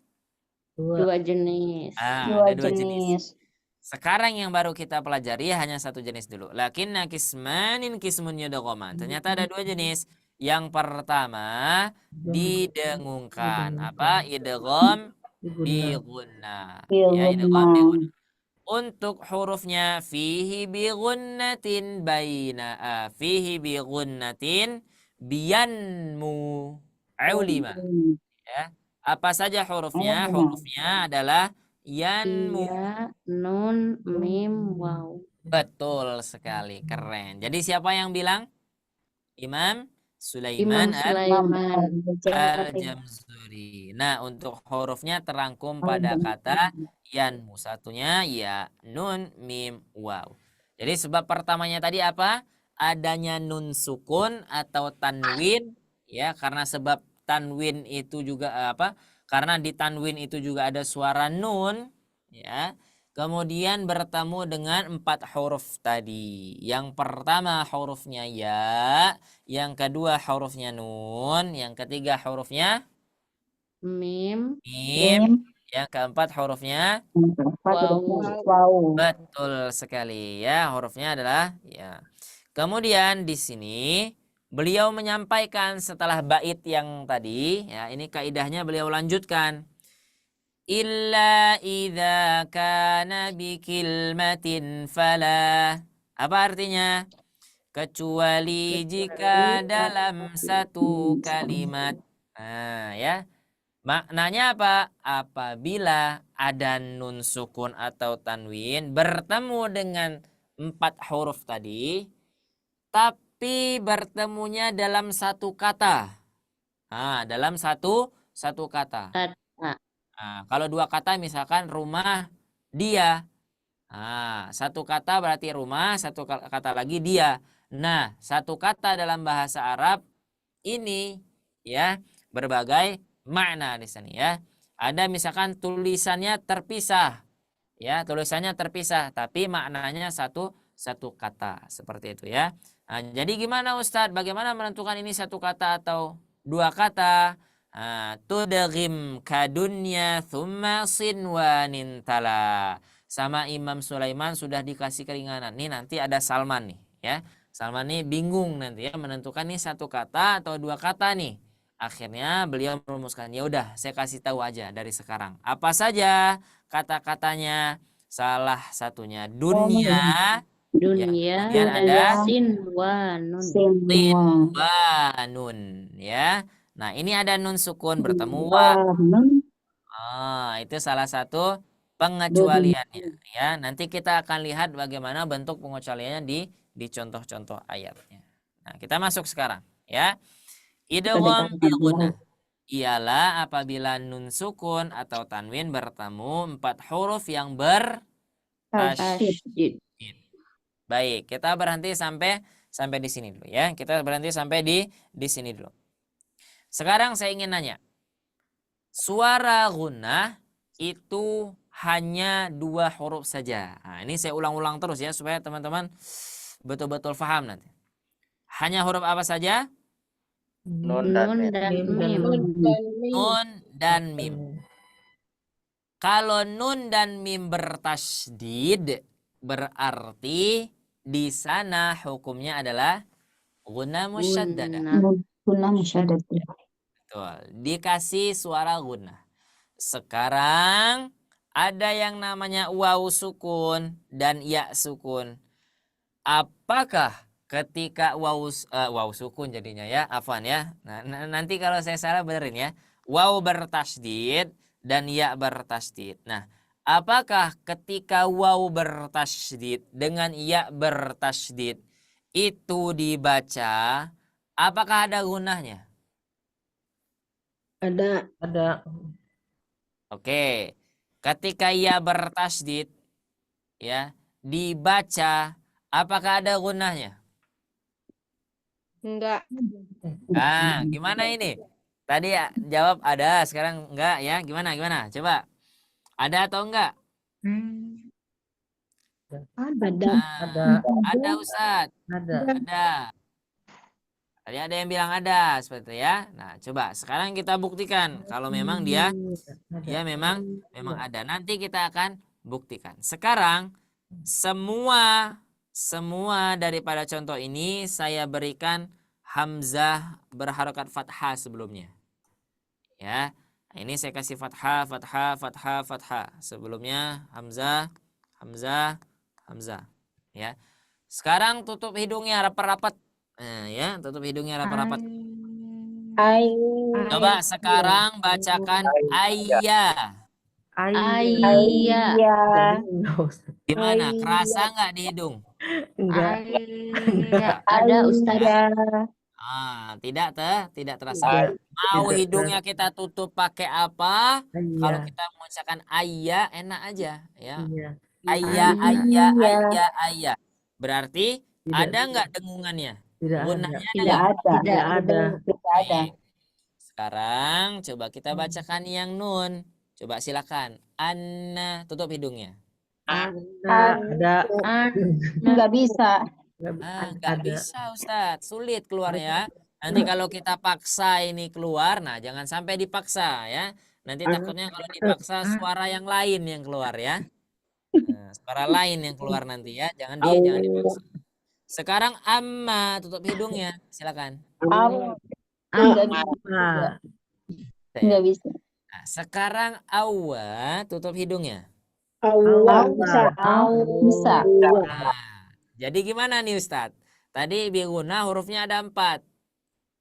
2 jenis. Ada 2 jenis. Sekarang yang baru kita pelajari hanya 1 jenis dulu. Lakinna kismanin kismun yudghaman. Ternyata ada 2 jenis. Yang pertama didengungkan. Apa? Idgham bi gunna. Ya, idgham bi gunna. Untuk hurufnya fihi bi gunnatin baina fihi bi gunnatin biyanmu ulima. Ya. Apa saja hurufnya? Hurufnya adalah yanmu. Ya, nun, mim, waw. Betul sekali, keren. Jadi siapa yang bilang? Imam Imam Sulaiman Sulaiman. Al-Jamzuri. Nah, untuk hurufnya terangkum pada kata yanmu. Satunya ya, nun, mim, waw. Jadi sebab pertamanya tadi apa? Adanya nun sukun atau tanwin, ya, karena sebab tanwin itu juga apa? Karena di tanwin itu juga ada suara nun, ya. Kemudian bertemu dengan 4 huruf tadi. Yang pertama hurufnya ya, yang kedua hurufnya nun, yang ketiga hurufnya Mim. mim, yang keempat hurufnya Waw. betul sekali, ya. Hurufnya adalah ya. Kemudian di sini beliau menyampaikan setelah bait yang tadi, ya, ini kaidahnya beliau lanjutkan. Illa idza kana bikilmatin fala. Apa artinya? Kecuali jika dalam satu kalimat. Nah, ya. Maknanya apa? Apabila ada nun sukun atau tanwin bertemu dengan 4 huruf tadi, tapi bertemunya dalam satu kata. Dalam satu kata. Kalau 2 kata misalkan rumah dia. Satu kata berarti rumah, satu kata lagi dia. Nah, satu kata dalam bahasa Arab ini, ya, berbagai makna di sini, ya. Ada misalkan tulisannya terpisah. Ya, tulisannya terpisah tapi maknanya satu kata, seperti itu, ya. Jadi gimana Ustadz? Bagaimana menentukan ini satu kata atau 2 kata? Tudghim kadunya thumma sinwanin tala. Sama Imam Sulaiman sudah dikasih keringanan. Nih nanti ada Salman nih, ya. Salman nih bingung nanti, ya, menentukan nih satu kata atau 2 kata nih. Akhirnya beliau merumuskan, ya udah saya kasih tahu aja dari sekarang. Apa saja kata-katanya? Salah satunya dunia. Dunia, kemudian ada sinwanun. sinwanun, ya. Nah, ini ada nun sukun bertemu wa. Nun. Itu salah satu pengecualiannya ya. Nanti kita akan lihat bagaimana bentuk pengecualiannya di contoh-contoh ayatnya. Nah, kita masuk sekarang ya. Idgham bil gunnah ialah apabila nun sukun atau tanwin bertemu 4 huruf yang bertasydid. Baik, kita berhenti sampai di sini dulu ya. Kita berhenti sampai di sini dulu. Sekarang saya ingin nanya. Suara gunnah itu hanya 2 huruf saja. Nah, ini saya ulang-ulang terus ya supaya teman-teman betul-betul paham nanti. Hanya huruf apa saja? Nun dan Nun mim. dan Mim dan mim. mim. Nun dan mim. Kalau nun dan mim bertasydid berarti di sana hukumnya adalah gunnah musyaddadah. Gunnah musyaddadah. Betul. Dikasih suara gunnah. Sekarang ada yang namanya waw sukun dan ya sukun. Apakah ketika waw sukun jadinya ya, afwan ya. Nah, nanti kalau saya salah benerin ya. Waw bertasydid dan ya bertasydid. Nah, apakah ketika waw bertasydid dengan ya bertasydid itu dibaca, apakah ada gunnahnya? Ada. Ada. Oke. Ketika ya bertasydid ya, dibaca, apakah ada gunnahnya? Enggak. Nah, gimana ini? Tadi jawab ada, sekarang enggak ya. Gimana? Coba. Ada atau enggak? Ada. Ada Ustadz. Ada. Tadi ada yang bilang ada seperti itu ya. Nah, coba sekarang kita buktikan kalau memang dia memang ada. Nanti kita akan buktikan. Sekarang semua daripada contoh ini saya berikan hamzah berharokat fathah sebelumnya. Ya. Nah, ini saya kasih fathah. Sebelumnya hamzah. Ya. Sekarang tutup hidungnya rapat-rapat. Nah, ya, tutup hidungnya rapat-rapat. Coba sekarang bacakan ayya. Ayya. Gimana? Kerasa nggak di hidung? Enggak. Ada Ustaz. Tidak terasa. Mau hidungnya kita tutup pakai apa? Kalau kita mengucapkan ayya enak aja ya. Ayya. Berarti ada nggak dengungannya? Gunnahnya Tidak ada. Baik. Sekarang coba kita bacakan yang nun. Coba silakan. Anna, tutup hidungnya. Ada. Nggak bisa. Nggak bisa Ustadz, sulit keluarnya. Nanti kalau kita paksa ini keluar, nah jangan sampai dipaksa ya. Nanti takutnya kalau dipaksa suara yang lain yang keluar ya. Nah, suara lain yang keluar nanti ya, jangan dipaksa. Sekarang amma, tutup hidungnya, silakan. Nggak bisa. Nah, sekarang awa, tutup hidungnya. Bisa. Nah, jadi gimana nih Ustadz? Tadi biguna hurufnya ada 4.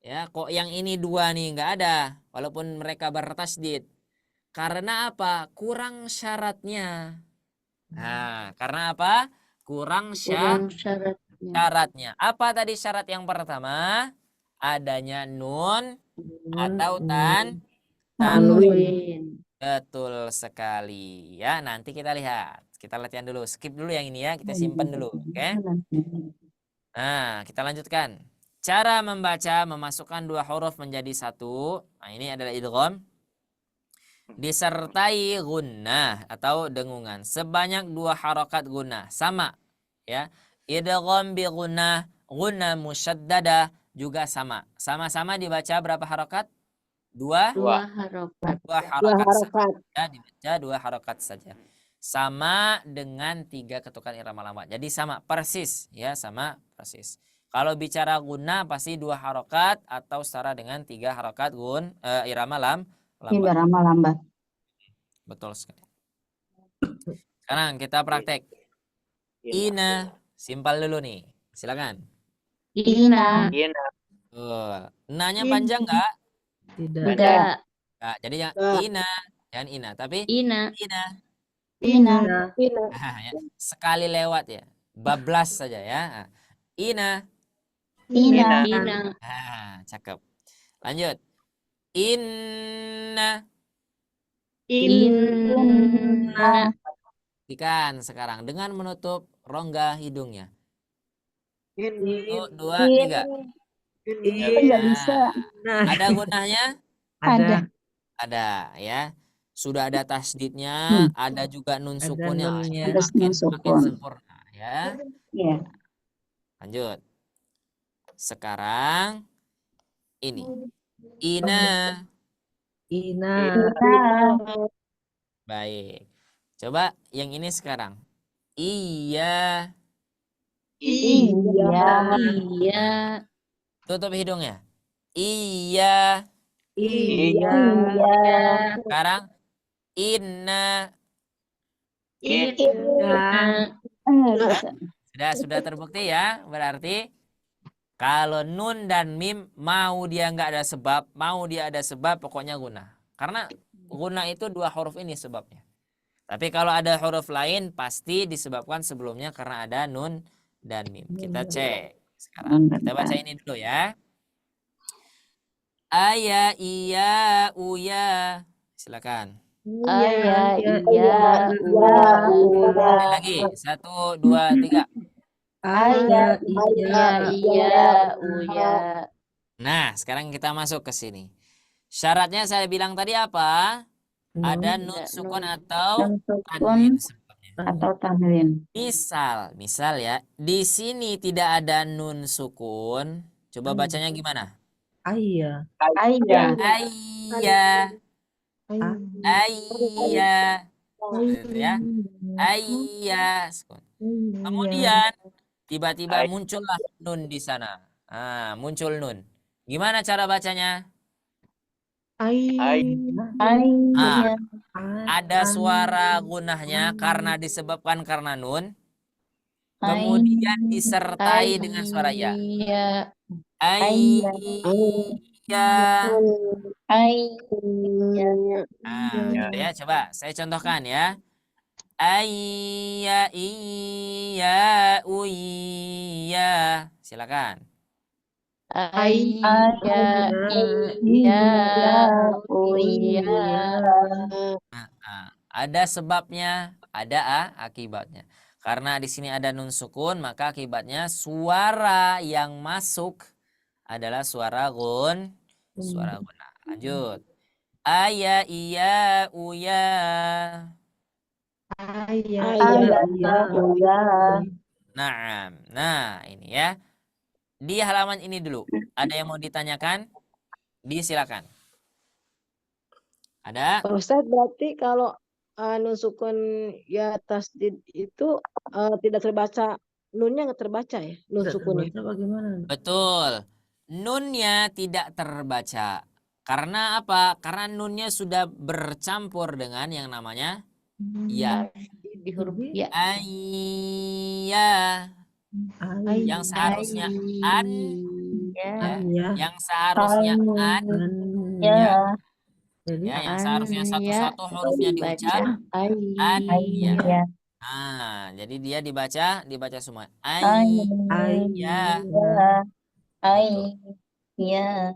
Ya, kok yang ini 2 nih nggak ada, walaupun mereka bertasydid. Karena apa? Kurang syaratnya. Nah, karena apa? Kurang syaratnya. Apa tadi syarat yang pertama? Adanya nun atau tanwin. Betul sekali. Ya, nanti kita lihat. Kita latihan dulu. Skip dulu yang ini ya. Kita simpan dulu. Oke? Nah, kita lanjutkan. Cara membaca, memasukkan 2 huruf menjadi 1. Nah, ini adalah idgham. Disertai gunnah atau dengungan. Sebanyak 2 harokat gunnah. Sama. Ya. Idgham bi gunnah musyaddadah juga sama. Sama-sama dibaca berapa harokat? 2 harokat. 2 harokat saja. Dibaca 2 harokat saja. Sama dengan 3 ketukan irama lambat. Jadi sama persis ya, sama persis. Kalau bicara gunnah pasti 2 harokat atau setara dengan 3 harokat irama lambat. Betul sekali. Sekarang kita praktek. Ina, simpel dulu nih. Silakan. Ina. Nanya panjang nggak? Tidak. Tidak. Nah, jadi jangan Tidak. ina, jangan ina, tapi Ina. ina. Ina. Ina. Ina. Ya. Sekali lewat ya, bablas saja ya. Nah, ina. Ina. Ina. Ina. Cakep. Lanjut. Inna. Inna. Ikan sekarang dengan menutup rongga hidungnya. In. 1, 2, 3. Enggak bisa. Nah, Ada gunanya? ada. Ada ya. Sudah ada tasdidnya, ada juga nun Ada sukunnya. nunnya. Ini Ada makin nun sukun. sempurna ya. Ya. Lanjut. Sekarang ini. Ina. Ina. Baik. Coba yang ini sekarang. Iya. Iya. Iya. Tutup hidungnya. Iya. Iya. Iya. Sekarang inna. Ina. Sudah terbukti ya. Berarti kalau nun dan mim mau dia nggak ada sebab, mau dia ada sebab, pokoknya guna. Karena guna itu 2 huruf ini sebabnya. Tapi kalau ada huruf lain pasti disebabkan sebelumnya karena ada nun dan mim. Kita cek sekarang. Kita baca ini dulu ya. Aya, iya, uya. Silakan. Iya. Iya. Sekali lagi. 1, 2, 3. Iya. Iya. Iya. Uya. Nah, sekarang kita masuk ke sini. Syaratnya saya bilang tadi apa? Ada nun sukun atau tanwin sebabnya. Atau tanwin. Misal ya, di sini tidak ada nun sukun. Coba bacanya gimana? Iya. Iya. Ayya, ayya, gitu ya. Ayya. Sukun. Kemudian tiba-tiba muncullah nun di sana. Muncul nun. Gimana cara bacanya? Iya. Ada suara gunahnya karena disebabkan karena nun. Kemudian disertai dengan suara ya. Iya. Ayya. Iya. Gitu ya. Coba saya contohkan ya. Ayya, iya, uya. Silakan. Iya. Iya. Uya. Ada sebabnya, ada akibatnya. Karena di sini ada nun sukun, maka akibatnya suara yang masuk adalah suara suara guna. Lanjut. Aya, iya, uya. Iya. Iya. Nah, ini ya. Di halaman ini dulu. Ada yang mau ditanyakan? Disilakan. Ada? Pak Ustadz, berarti kalau nun sukun ya tasdid itu tidak terbaca, nunnya nggak terbaca ya, nun Tidak sukunnya. terbaca bagaimana? Betul. Nunnya tidak terbaca. Karena apa? Karena nunnya sudah bercampur dengan yang namanya ya. Di huruf ya. Ayya. Yang seharusnya an. Ya. Iya. Yang seharusnya an. Ya. Jadi Ya, yang seharusnya satu-satu hurufnya diucap. An. Ya. Jadi dia dibaca semua. Ayya. Betul. Iya.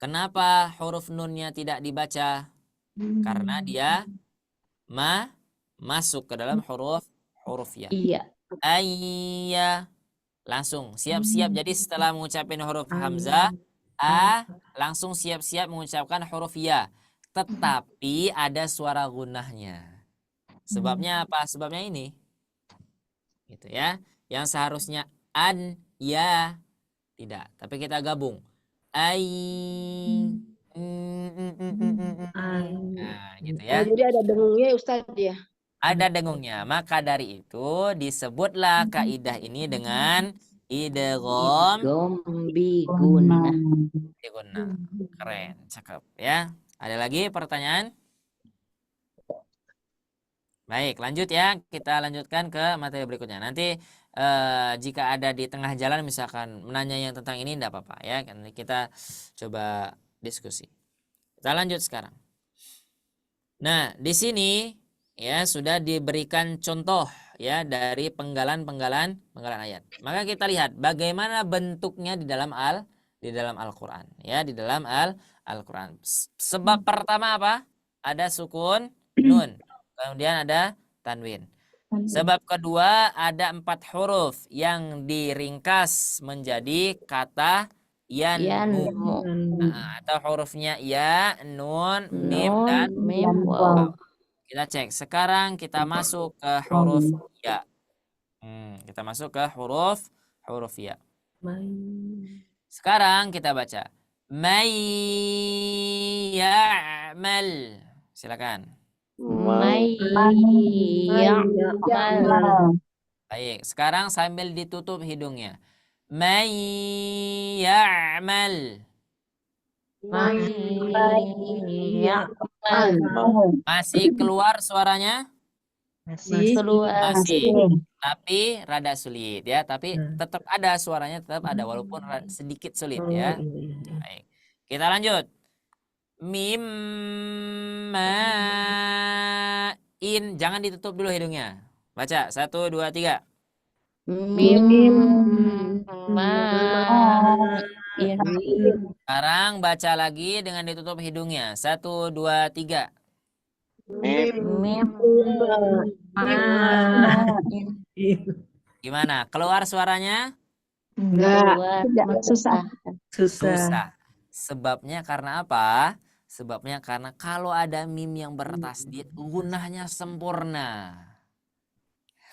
Kenapa huruf nunnya tidak dibaca? Karena dia masuk ke dalam huruf ya. Iya. Ayya. Langsung siap-siap. Jadi setelah mengucapkan huruf hamzah, langsung siap-siap mengucapkan huruf ya. Tetapi ada suara gunahnya. Sebabnya apa? Sebabnya ini. Gitu ya. Yang seharusnya an, ya. Tidak. Tapi kita gabung. Ay. Nah, gitu ya. Jadi ada dengungnya ya, Ustadz ya. Ada dengungnya. Maka dari itu disebutlah kaidah ini dengan idgham Biguna. biguna. Keren, cakep ya. Ada lagi pertanyaan? Baik, lanjut ya. Kita lanjutkan ke materi berikutnya. Nanti jika ada di tengah jalan misalkan menanya yang tentang ini tidak apa-apa ya. Nanti kita coba diskusi. Kita lanjut sekarang. Nah, di sini ya sudah diberikan contoh ya dari penggalan ayat. Maka kita lihat bagaimana bentuknya di dalam Al-Qur'an ya, di dalam Al-Qur'an. Sebab pertama apa? Ada sukun nun. Kemudian ada tanwin. Sebab kedua ada 4 huruf yang diringkas menjadi kata yanmu. Atau hurufnya ya, nun, mim, dan waw. Kita cek. Sekarang kita masuk ke huruf ya. Kita masuk ke huruf ya. Sekarang kita baca. May ya'mal. Silakan. May ya'mal. Baik, sekarang sambil ditutup hidungnya. May ya'mal. May ya'mal. Masih keluar suaranya? Keluar. Masih. Tapi rada sulit ya, tapi tetap ada suaranya, tetap ada walaupun sedikit sulit ya. Baik. Kita lanjut. Mim ma'in. Jangan ditutup dulu hidungnya. Baca 1 2 3. Mim ma'in. Sekarang baca lagi dengan ditutup hidungnya. 1 2 3. Mim ma'in. Gimana? Keluar suaranya? Keluar. Susah. Susah. Sebabnya karena apa? Sebabnya karena kalau ada mim yang bertasdid, gunahnya sempurna.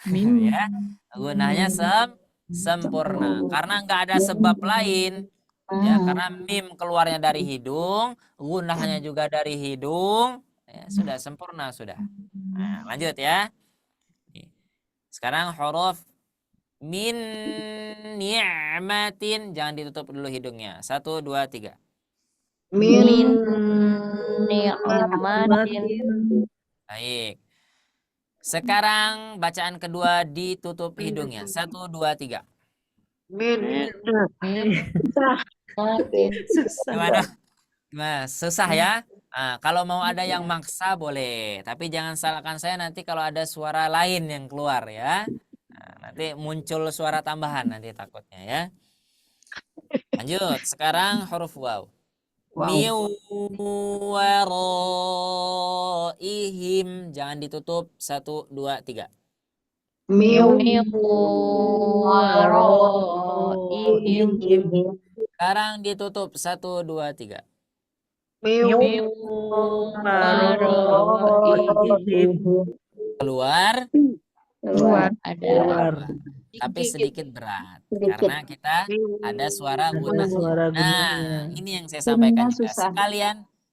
Ya, gunahnya sempurna. Karena nggak ada sebab lain. Ya, karena mim keluarnya dari hidung, gunahnya juga dari hidung, ya, sudah sempurna sudah. Nah, lanjut ya. Sekarang huruf min ni'matin, jangan ditutup dulu hidungnya. 1 2 3. Min ni'matin. Baik. Sekarang bacaan kedua ditutup hidungnya. 1 2 3. Gimana? Gimana? Susah ya? Nah, kalau mau ada yang maksa boleh, tapi jangan salahkan saya nanti kalau ada suara lain yang keluar ya. Nah, nanti muncul suara tambahan nanti takutnya ya. Lanjut, sekarang huruf waw. Min waraihim, jangan ditutup. 1 2 3. Min waraihim. Sekarang ditutup. 1 2 3. Min waraihim. Keluar. Ada. Tapi sedikit berat karena kita ada suara gunah. Nah, ini yang saya sampaikan juga.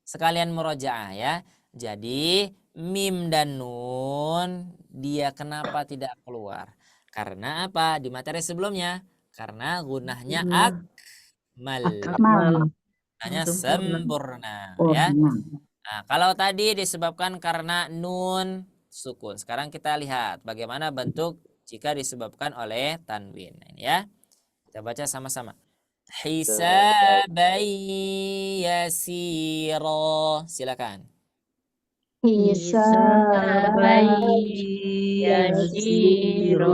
Sekalian murojaah ya. Jadi mim dan nun dia kenapa tidak keluar? Karena apa? Di materi sebelumnya karena gunahnya akmal. Gunahnya sempurna ya. Nah, kalau tadi disebabkan karena nun sukun. Sekarang kita lihat bagaimana bentuk jika disebabkan oleh tanwin. Ini ya. Kita baca sama-sama. Hisaban yasira. Silakan. Hisaban yasira.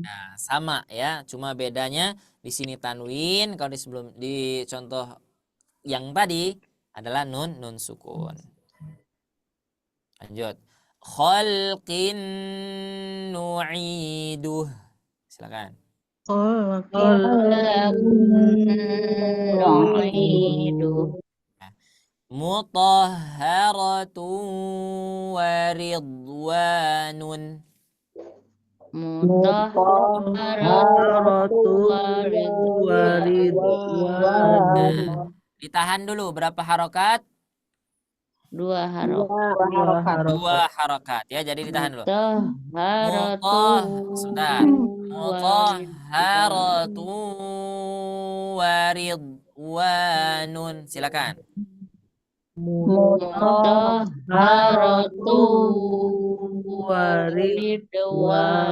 Nah, sama ya, cuma bedanya di sini tanwin, kalau di contoh yang tadi adalah nun sukun. Lanjut. Khalqin nu'iduh. Silakan. Mutahharatun wa ridwanun. Ditahan dulu berapa harokat? 2 harokat. 2 harokat ya, jadi ditahan dulu. Sudah. Mutahharatun wa ridwanun. Silakan. Mutahharatun wa ridwanun.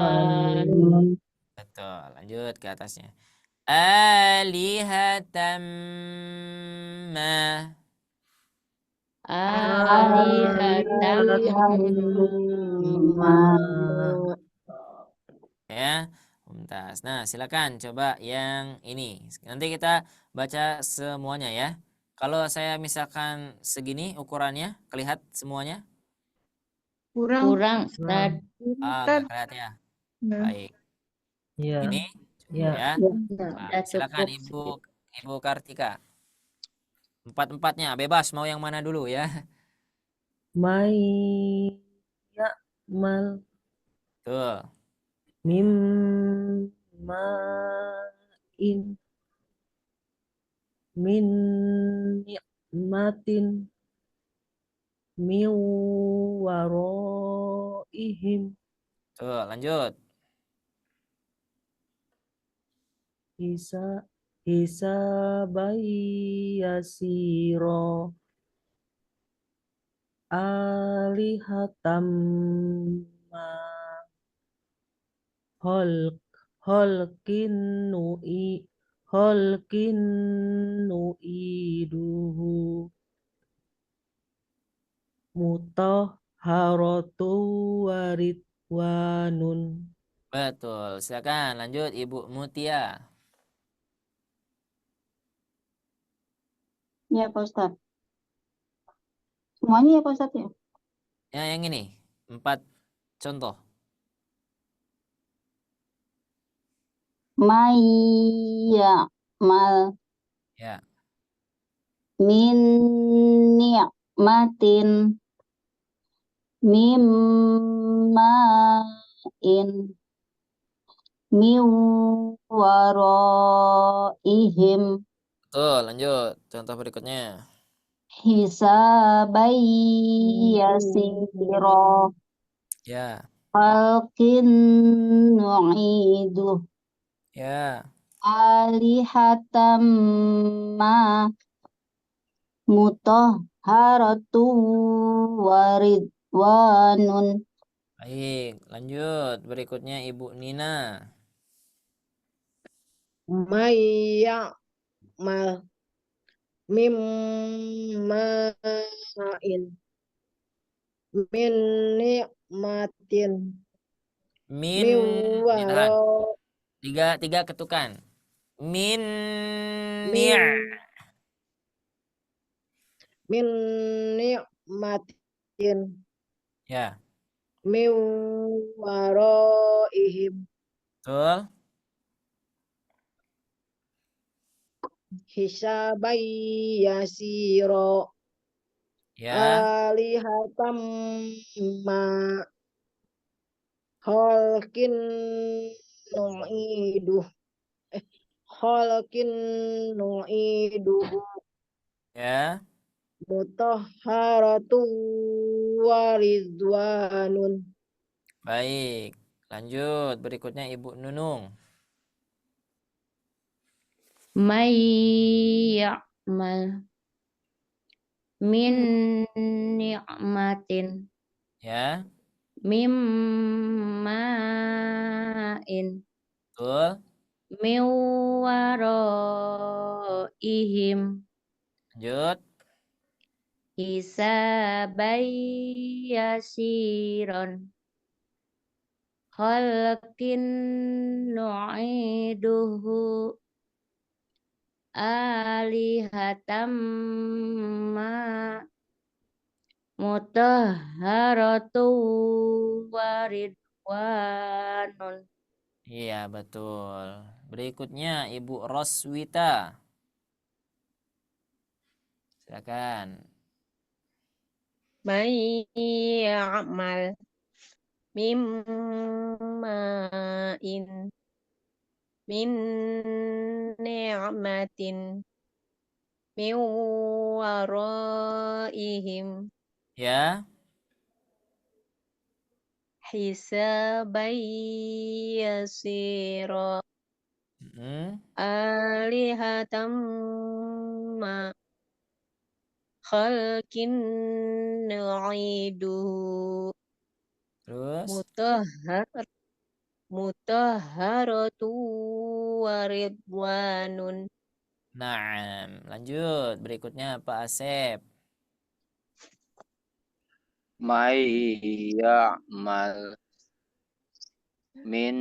Betul. Lanjut ke atasnya. Alihatam ma. Alihatam Ma. Ya, Mumtaz. Nah, silakan coba yang ini. Nanti kita baca semuanya ya. Kalau saya misalkan segini ukurannya, kelihat semuanya? kurang Ustaz. Nggak kelihatan ya. Baik. Ya. Ini Ya. ya. Sudah Silakan cukup. Ibu Kartika. Empat-empatnya bebas mau yang mana dulu ya. May ya'mal Tuh. mim in min ni'matin min waraihim Tuh, lanjut. hisa hisabai yasiro alihatam ma holk holkin nui holkin nuiduhu mutahharatu waridwanun. Betul. Silakan lanjut Ibu Mutia. Ya, Pak Ustadz. Semuanya ya, Pak Ustadz ya? Ya, yang ini. 4 contoh. Mayyamal Ya. min ni'matin mimma'in min waraihim Betul, lanjut. Contoh berikutnya. hisabai yasiro Ya. halkin nu'iduh Ya. alihatam ma mutahharatu waridwanun. Baik, lanjut. Berikutnya Ibu Nina. May ya'mal mim min ni'matin Min, min ditahan. waro 3 ketukan. Min min ni'. min ni'matin Ya, min waraihim betul. hisabai yasiro Ya. alihatam ma holkin nu'iduh holkin nu'iduhu Ya. mutahharatu waridwanun. Baik. Lanjut. Berikutnya Ibu Nunung. Mayyamal min ni'matin Ya. mimma'in Betul. min waraihim Lanjut. hisabai yasiron khalqin nu'iduhu alihatam ma mutahharatu waridwanun. Iya, betul. Berikutnya Ibu Roswita. Silakan. May ya'mal mimma'in min ni'matin min waraihim Ya. hisabai yasira Mm-mm. alihatam ma khalqin nu'iduhu Terus. mutahharatu waridwanun. Naam. Lanjut. Berikutnya Pak Asep. may ya'mal min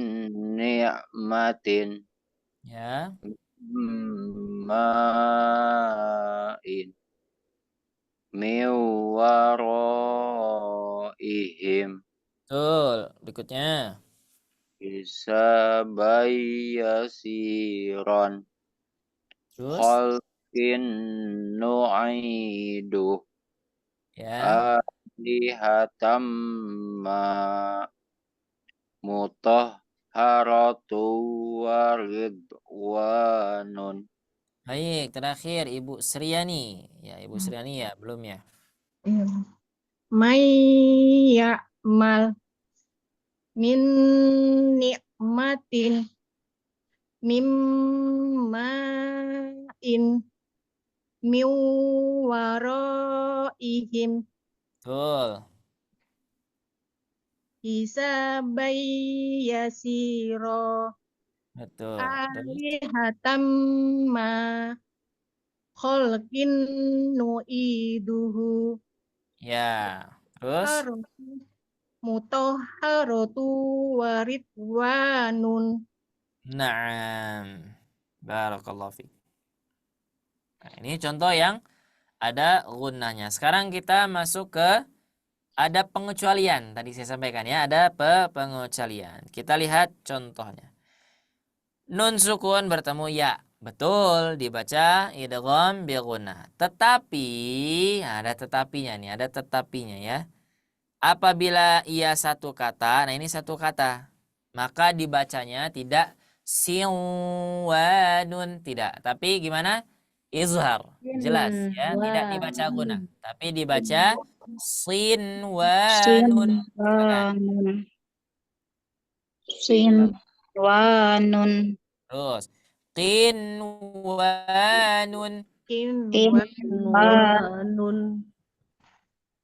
ni'matin Ya, ma'in min waraihim betul. Berikutnya. hisaban yasiran Terus, khalqin nu'iduh ya. alihatam ma mutahharatu waridwanun. Baik, terakhir Ibu Sriani. Ya, Ibu Sriani ya, belum ya. May ya'mal min ni'matin mimma'in min waraihim Betul. hisaban yasira Betul. Terus, alihatam ma khalqin nu'iduhu ya. Terus, mutahharatu waridwanun. na'am. Barakallahu fiik. Nah, ini contoh yang ada gunnahnya. Sekarang kita masuk ke ada pengecualian. Tadi saya sampaikan ya, ada pengecualian. Kita lihat contohnya. Nun sukun bertemu ya. Betul, dibaca idgham bi gunnah. Tetapi, ada tetapinya nih, ada tetapinya ya. Apabila ia satu kata, nah ini satu kata, maka dibacanya tidak siwanun, tidak. Tapi gimana? Izhar, jelas ya, tidak dibaca gunnah, tapi dibaca sinwanun. Silakan. Sinwanun. Terus qinwanun, Kinwanun.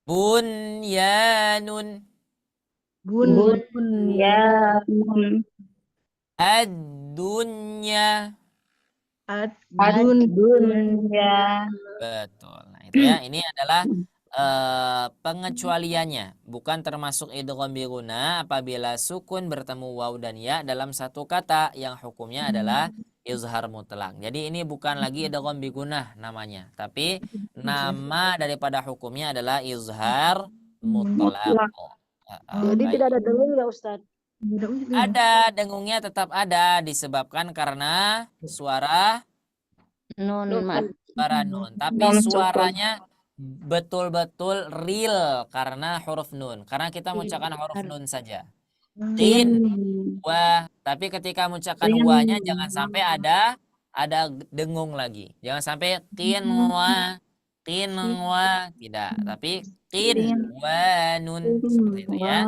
bunyanun, Bunyanun. ad-dunya. Ad-dunya. Betul. Nah, itu ya. Ini adalah pengecualiannya. Bukan termasuk idgham bi gunnah apabila sukun bertemu waw dan ya dalam satu kata yang hukumnya adalah izhar mutlak. Jadi ini bukan lagi idgham bi gunnah namanya, tapi nama daripada hukumnya adalah izhar mutlak. Jadi Baik. tidak ada dengung ya Ustaz? Ada dengungnya, tetap ada disebabkan karena suara Nun mat. suara nun, tapi Nun sukun. suaranya betul-betul real karena huruf nun. Karena kita mengucapkan huruf nun saja. Tin, wa. Tapi ketika mengucapkan wa-nya jangan sampai ada dengung lagi. Jangan sampai tin wa, tidak. Tapi tin wa nun seperti itu ya.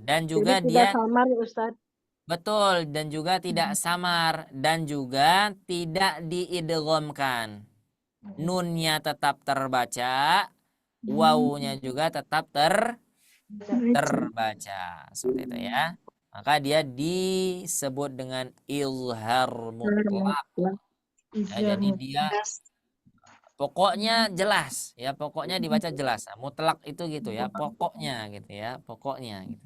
Dan juga Jadi dia tidak samar ya Ustaz? betul, dan juga tidak samar, dan juga tidak diidghamkan. Nunnya tetap terbaca, wawunya juga tetap terbaca. Seperti itu ya. Maka dia disebut dengan izhar mutlak. Ya, jadi dia pokoknya jelas ya, pokoknya dibaca jelas. Nah, mutlak itu gitu ya, pokoknya gitu ya, pokoknya gitu.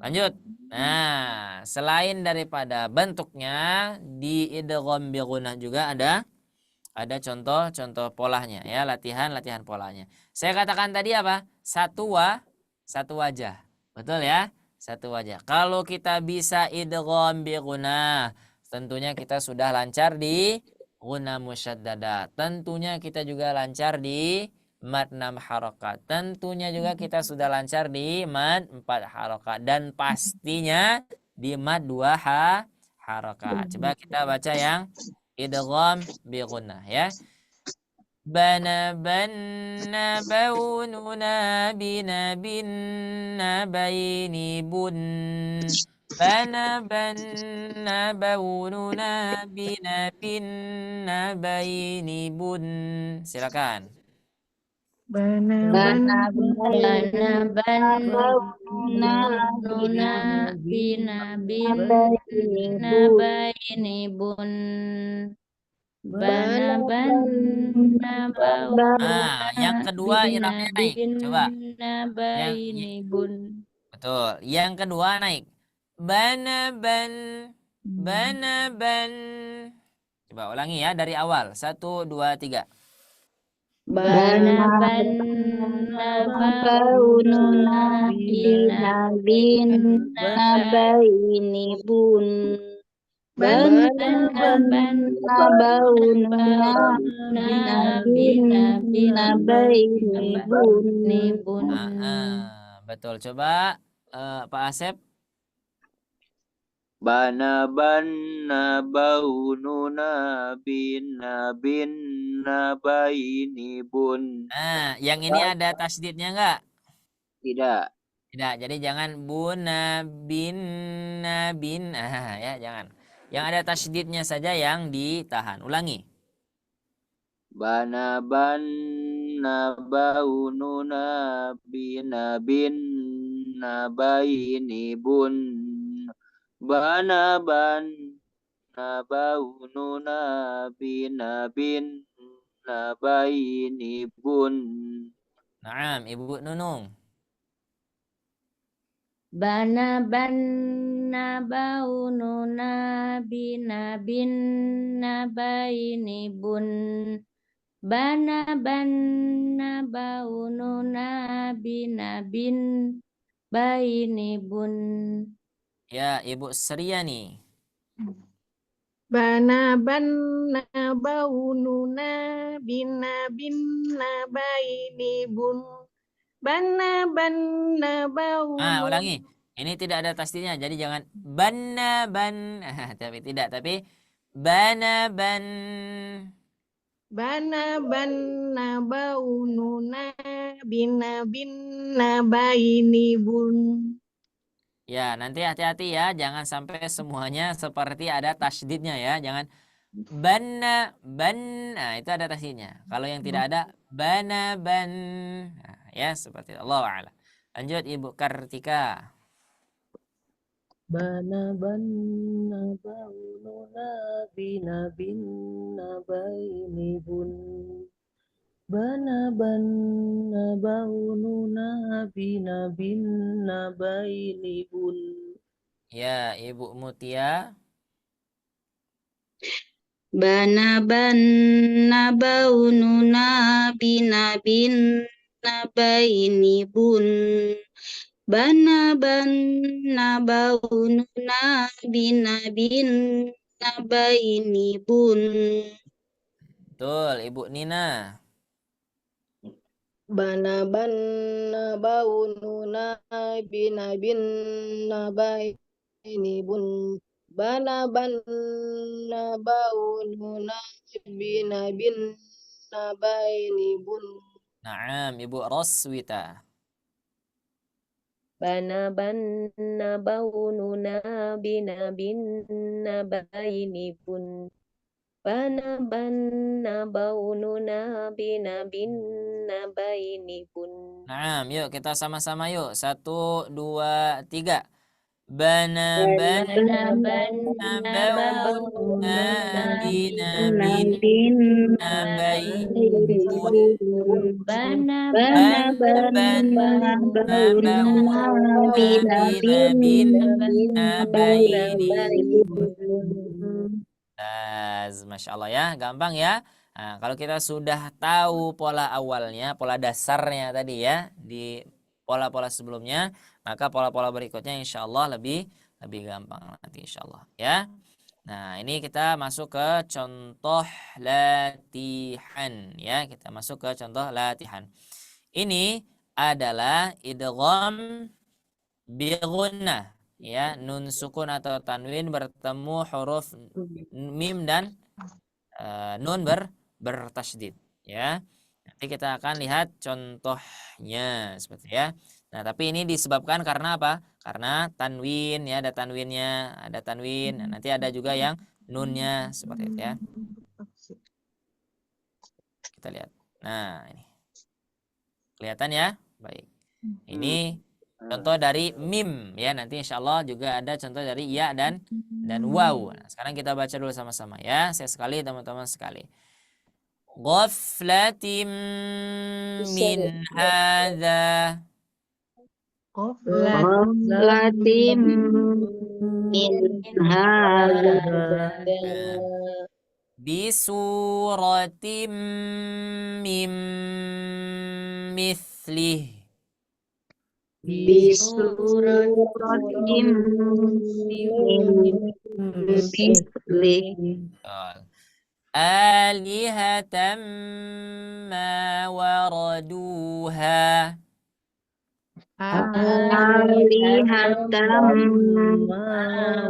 Lanjut. Nah, selain daripada bentuknya, di idgham bi gunnah juga ada contoh-contoh polanya ya, latihan polanya. Saya katakan tadi apa? Satu wajah. Betul ya? Satu wajah. Kalau kita bisa idgham bi gunnah, tentunya kita sudah lancar di gunnah musyaddadah. Tentunya kita juga lancar di mad 6 harokat. Tentunya juga kita sudah lancar di mad 4 harokat. Dan pastinya di mad 2 harokat. Coba kita baca yang idgham bi gunnah ya. Bana banna baununa bina binna baini bun. Bana banna baununa bina binna baini bun. Silakan. Bana Bana bana bana bina bina baini bun. Bana banna bauna yang kedua bina iramnya naik. Coba. bina Yang bainibun. betul. Yang kedua naik. Bana ban. Bana ban. Coba ulangi ya dari awal. 1, 2, 3. Bana banna baununa bina bainibun. Bana banna baununa bina bainibun. Betul. Coba Pak Asep. Bana banna baununa bina bainibun. Yang ini ada tasdidnya enggak? Tidak. Tidak. Jadi jangan buna bin bin. Ya, jangan. Yang ada tasdidnya saja yang ditahan. Ulangi. Bana banna baununa bina bainibun. Bana banna baununa bina bainibun. Naam, Ibu Nunung. Bana banna baununa bina bainibun. Bana banna baununa bina bainibun. Ya, Ibu Sriani. Bana banna baununa bina bainibun. Bana banna baununa. Ulangi. Ini tidak ada tasdidnya, jadi jangan banna ban. Tapi tidak, tapi bana ban. Bana banna baununa bina bainibun. Ya, nanti hati-hati ya, jangan sampai semuanya seperti ada tasdidnya ya. Jangan banna ban. Nah, itu ada tasdidnya. Kalau yang tidak ada bana ban. Nah, ya seperti itu. Allahu a'lam. Lanjut Ibu Kartika. Bana banna baununa bina bainibun. Bana banna baununa bina bainibun. Ya, Ibu Mutia. Bana banna baununa bina bainibun. Bana banna baununa bina bainibun. Betul, Ibu Nina. Bana banna baununa bina bainibun. Bana banna baununa bina bainibun. Naam, Ibu Roswita. Bana banna baununa bina bainibun. Bana banna baununa bina bainibun. Naam, yuk kita sama-sama yuk. 1, 2, 3. Bana banna baununa bina bainibun. Bana Banna banna baununa bina bainibun. Masya Allah ya, gampang ya. Nah, kalau kita sudah tahu pola awalnya, pola dasarnya tadi ya, di pola-pola sebelumnya, maka pola-pola berikutnya insya Allah lebih gampang nanti insya Allah ya. Nah, ini kita masuk ke contoh latihan ya. Kita masuk ke contoh latihan. Ini adalah idgham bi gunnah ya, nun sukun atau tanwin bertemu huruf mim dan nun bertasydid ya. Nanti kita akan lihat contohnya seperti ya. Nah, tapi ini disebabkan karena apa? Karena tanwin ya, ada tanwinnya, ada tanwin. Nah, nanti ada juga yang nunnya seperti itu ya. Kita lihat. Nah, ini. Kelihatan ya? Baik. Ini Contoh dari mim ya, nanti insya Allah juga ada contoh dari ya dan waw. Nah, sekarang kita baca dulu sama-sama ya. Saya sekali, teman-teman sekali. Ghaflatim min hadza. Ghaflatim min hadza. Bisuratim mim mithlih. Bisuratim min mithlih. Alihatan ma waraduha. Alihatan ma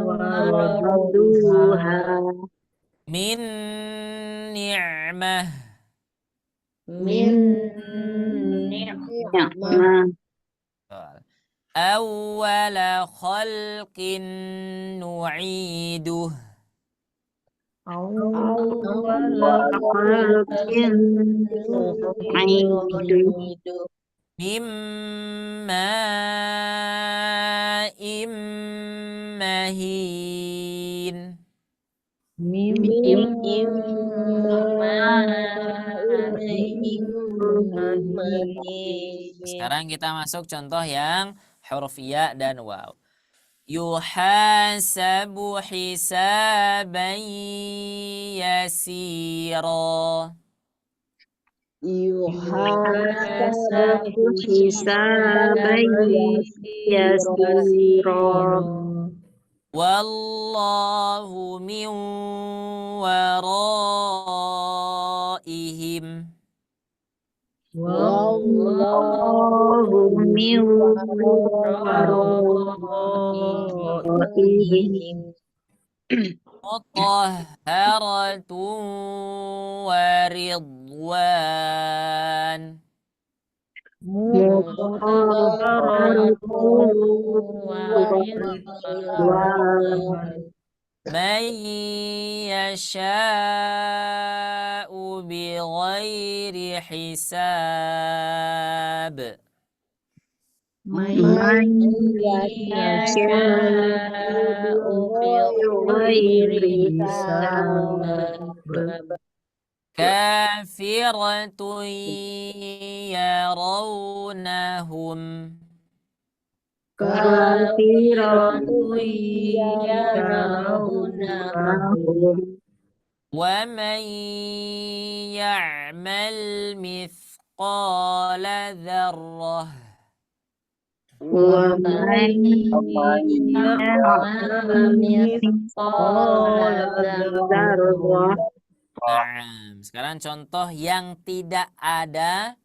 waraduha. Min ni'mah. Min ni'mah. Awwala khalqin nu'iduh. Awwala khalqin nu'iduh. Mimma mahin. Sekarang kita masuk contoh yang huruf ya dan waw. Yuhasabu hisaban yasira. Yuhasabu hisaban yasira. Wallahu min waraihim. Wallahu min waraihim. Mutahharatun wa ridwan. Mutahharatun wa ridwan. Man yasha'u bighairi hisab. Man yasha'u bighairi hisab. Kafiratun yarawnahum. Kafiratun yarawnahum. Wa man ya'mal mithqala dzarrah. Wa man ya'mal mithqala dzarrah. Nah, sekarang contoh yang tidak ada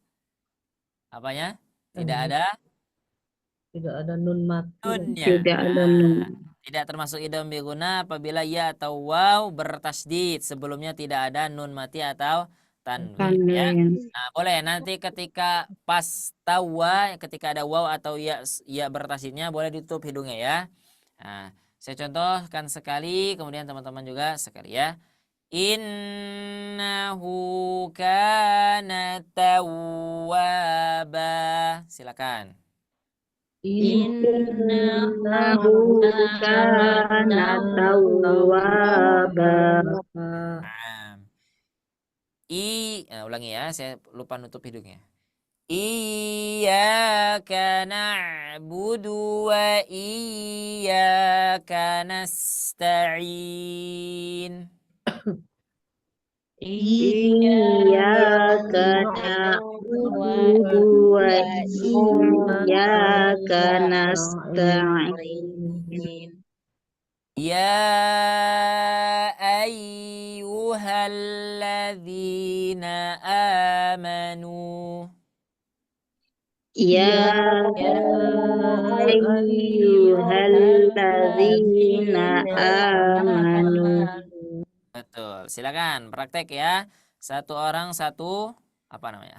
apanya? Tidak ada nun mati. nunnya. Tidak ada nun. Tidak termasuk idgham biguna apabila ya atau waw bertasdid, sebelumnya tidak ada nun mati atau tanwin ya. Nah, boleh nanti ketika pas tawa, ketika ada waw atau ya bertasdidnya boleh ditutup hidungnya ya. Nah, saya contohkan sekali, kemudian teman-teman juga sekali ya. Innahu kana tawwaba. Silakan. Innahu kana tawwaba. Ulangi ya, saya lupa nutup hidungnya. Iyyaka na'budu wa iyyaka nasta'in. Iyyaka na'budu wa iyyaka nasta'in. Ya ayyuhalladzina amanu. Ya ayyuhalladzina amanu. Betul. Silakan praktek ya. Satu orang satu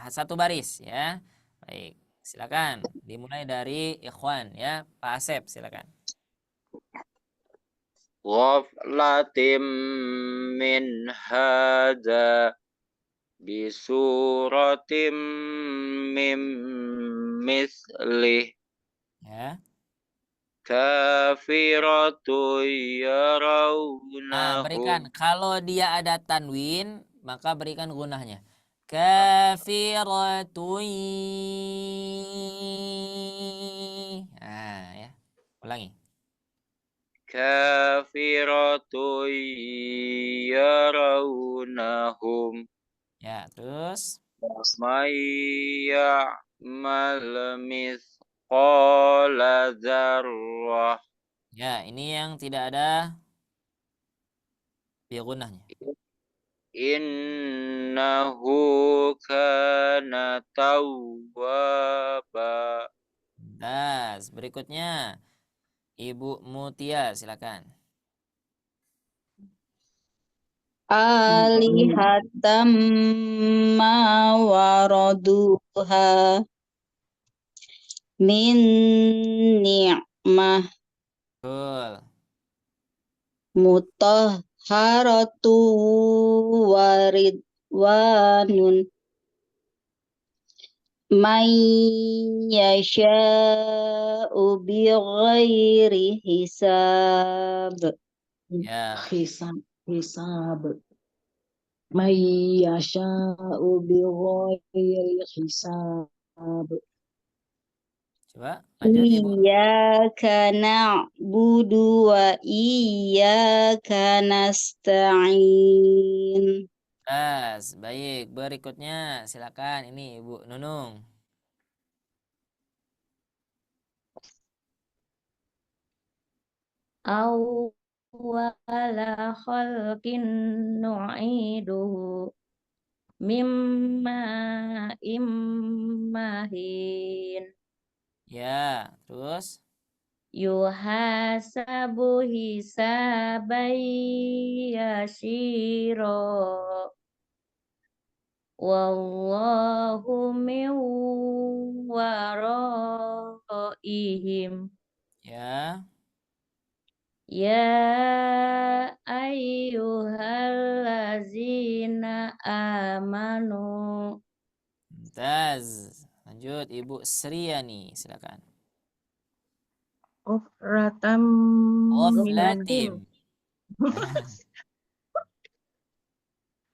satu baris ya. Baik. Silakan. Dimulai dari Ikhwan ya. Pak Asep silakan. Ghaflatim min hadza bisuratim mim mislih. Ya. Kafiratun Berikan. yarawnahum. Kalau dia ada tanwin, maka berikan gunahnya. Kafiratun. Ya. Ulangi. Kafiratun yarawnahum. Ya, terus. May ya'mal mithqala dzarrah. Ya, ini yang tidak ada gunahnya. Innahu kana tawwaba. Berikutnya Ibu Mutia, silakan. Alihatam ma waraduha min ni'mah Betul. mutahharatu waridwanun man yasha'u bighairi hisab. Ya. Hisab. May yasha'u bighairi hisab. Coba lanjut Ibu. Iyyaka na'budu wa iyyaka nasta'in. Baik. Berikutnya silakan ini Ibu Nunung. Awwala khalqin nu'iduhu mimma immahin. Ya, terus. Yuhasabu hisaban yashiro. Wallahu min waraihim. Ya. Ya ayyuhallazina amanu. Mumtaz. Lanjut Ibu Sriani, silakan. Ufratam Ghaflatim.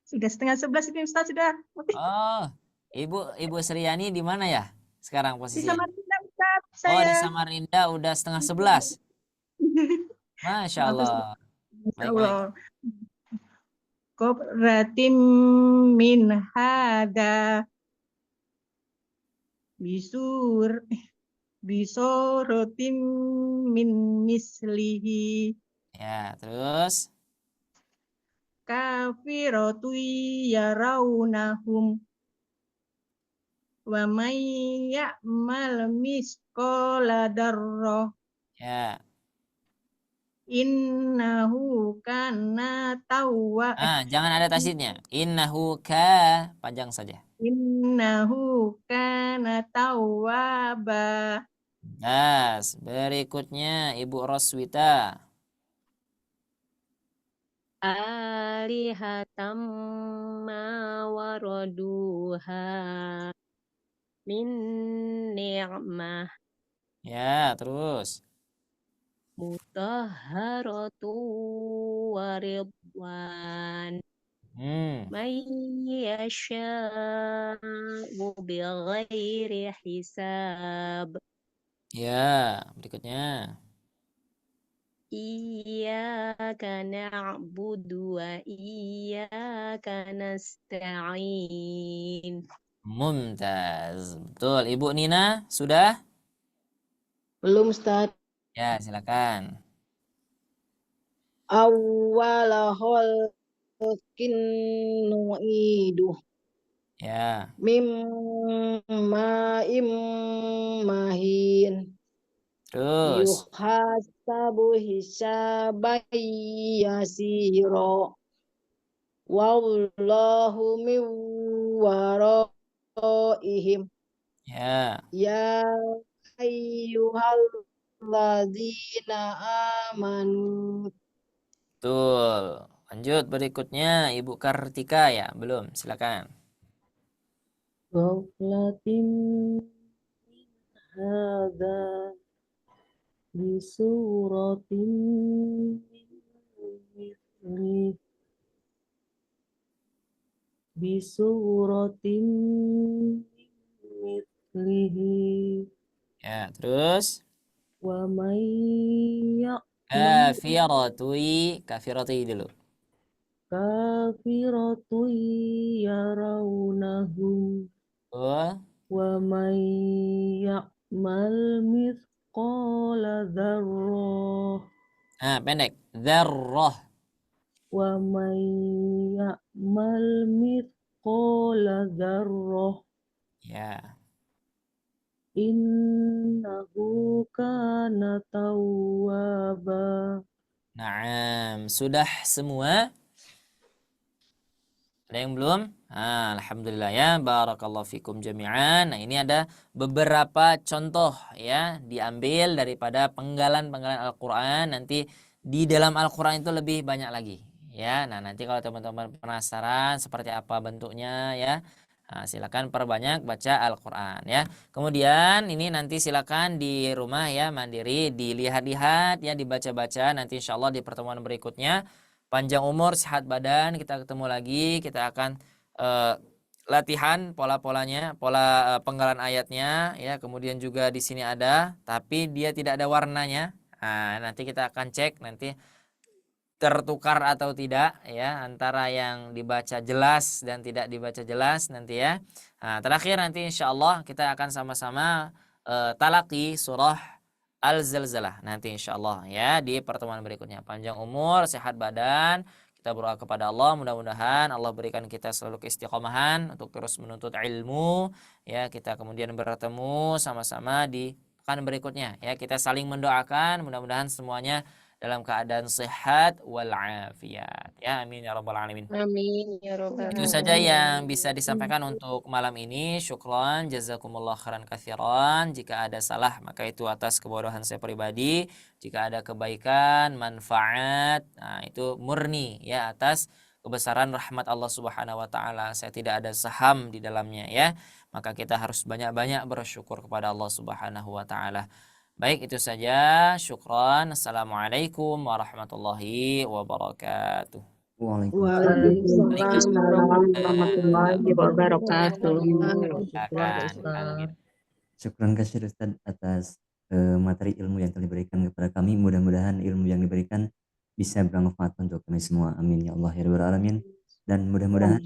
Sudah 10:30 ini Ustaz, sudah. Oh, Ibu Sriani di mana ya sekarang Di posisinya? Samarinda Ustaz, Oh, di saya. Samarinda udah 10:30. Masya Bagus. Allah. Masya Baik. Allah. Qobratim min hada bisorotim min mislihi Ya, terus. kafiratu yarawnahum wa may ya'mal misqala darrah Ya. innahu kana Jangan ada tasydidnya. Innahu panjang saja. innahu kana tawwaba. Berikutnya Ibu Roswita. Alihatam ma waraduha min ni'mah Ya, terus. mutahharatu waridwan man yasha'u bighairi hisab. Ya, berikutnya. Iyyaka na'budu wa iyyaka nasta'in. Mumtaz. Betul. Ibu Nina, sudah? Belum Ustaz. Ya, silakan. Awwala khalqin nu'iduh Ya. mimma immahin. Terus. Yuhasabu hisaban yasiro. Wallahu min waraihim. Ya. Ya ayyuhalladzina amanu. Betul. Lanjut berikutnya Ibu Kartika ya, belum. Silakan. Ghaflatim min hada bisuratin mithli bisuratin mithlihi Ya, terus wa may ya'mal kafiratui dulu. kafiratu yarawnahu Oh. wa may ya'mal mithqala dzarrah Nah, pendek. Dzarrah. wa may ya'mal mithqala dzarrah Ya. innahu kana tawwaba. Naam, sudah semua? Ada yang belum? Alhamdulillah ya, barakallahu fikum jami'an. Nah, ini ada beberapa contoh ya, diambil daripada penggalan-penggalan Al-Qur'an. Nanti di dalam Al-Qur'an itu lebih banyak lagi ya. Nah, nanti kalau teman-teman penasaran seperti apa bentuknya ya, silakan perbanyak baca Al-Qur'an ya. Kemudian ini nanti silakan di rumah ya, mandiri, dilihat-lihat ya, dibaca-baca. Nanti insyaallah di pertemuan berikutnya, panjang umur, sehat badan, kita ketemu lagi, kita akan latihan pola-polanya, pola penggalan ayatnya ya. Kemudian juga di sini ada, tapi dia tidak ada warnanya. Nah, nanti kita akan cek nanti tertukar atau tidak ya, antara yang dibaca jelas dan tidak dibaca jelas nanti ya. Nah, terakhir nanti insyaallah kita akan sama-sama talaki surah Al-Zalzalah nanti insyaallah ya, di pertemuan berikutnya. Panjang umur, sehat badan, kita berdoa kepada Allah, mudah-mudahan Allah berikan kita selalu keistiqomahan untuk terus menuntut ilmu ya. Kita kemudian bertemu sama-sama di pekan berikutnya ya. Kita saling mendoakan, mudah-mudahan semuanya dalam keadaan sehat wal afiat ya, amin ya rabbal alamin. Amin ya robbal Itu saja alamin. yang bisa disampaikan untuk malam ini. Syukron, jazakumullah khairan katsiran. Jika ada salah maka itu atas kebodohan saya pribadi. Jika ada kebaikan, manfaat, nah itu murni ya atas kebesaran rahmat Allah Subhanahu wa taala. Saya tidak ada saham di dalamnya ya. Maka kita harus banyak-banyak bersyukur kepada Allah Subhanahu wa taala. Baik, itu saja. Syukron. Assalamualaikum warahmatullahi wabarakatuh. Waalaikumsalam warahmatullahi wabarakatuh. Syukran kasih Ustaz atas materi ilmu yang telah diberikan kepada kami. Mudah-mudahan ilmu yang diberikan bisa bermanfaat untuk kami semua. Amin ya Allah ya rabbal alamin. Dan mudah-mudahan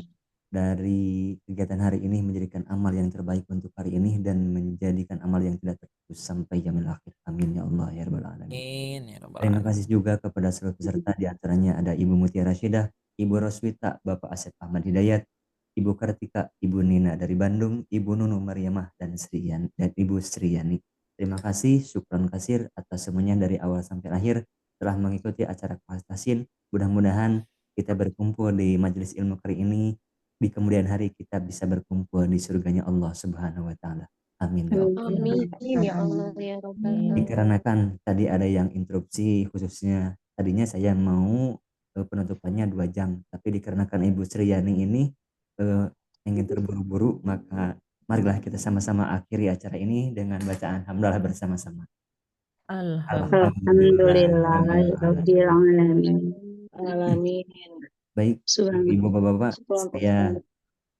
dari kegiatan hari ini menjadikan amal yang terbaik untuk hari ini dan menjadikan amal yang tidak terputus sampai yaumil akhir. Amin ya Allah ya rabbal alamin. Amin ya rabbal Terima alamin. kasih juga kepada seluruh peserta, di antaranya ada Ibu Mutiara Rasyidah, Ibu Roswita, Bapak Asep Ahmad Hidayat, Ibu Kartika, Ibu Nina dari Bandung, Ibu Nunu Mariamah dan Ibu Sriyani. Terima kasih, syukran kasir atas semuanya dari awal sampai akhir telah mengikuti acara kelas tasin. Mudah-mudahan kita berkumpul di majelis ilmu kali ini, di kemudian hari kita bisa berkumpul di surganya Allah Subhanahu wa taala. Amin ya Allah. Amin ya Allah ya robbal alamin. Dikarenakan tadi ada yang interupsi, khususnya tadinya saya mau penutupannya 2 jam, tapi dikarenakan Ibu Sriyani ini ingin terburu-buru, maka marilah kita sama-sama akhiri acara ini dengan bacaan hamdalah bersama-sama. Alhamdulillahirabbil alamin. Baik, Ibu Bapak-bapak, saya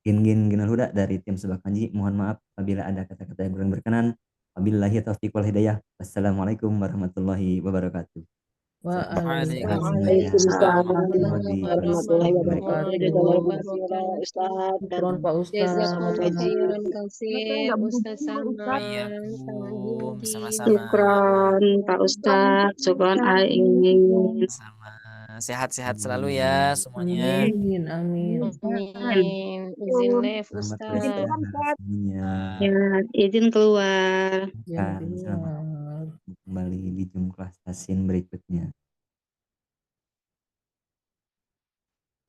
Gin Ginal Huda dari tim Subak Kanji. Mohon maaf apabila ada kata-kata yang kurang berkenan. Wabillahi taufiq wal hidayah. Wassalamualaikum warahmatullahi wabarakatuh. Waalaikumsalam warahmatullahi wabarakatuh. Jazakallahu Pak Ustaz. Jazakallahu khairan katsir Ustaz Saman. Sama-sama. Syukron Pak Ustaz, syukron Aing. Sehat-sehat selalu ya semuanya. Amin, amin. Amin. Izin live Ustaz. Ya, izin keluar. Kembali di Zoom kelas tasin berikutnya.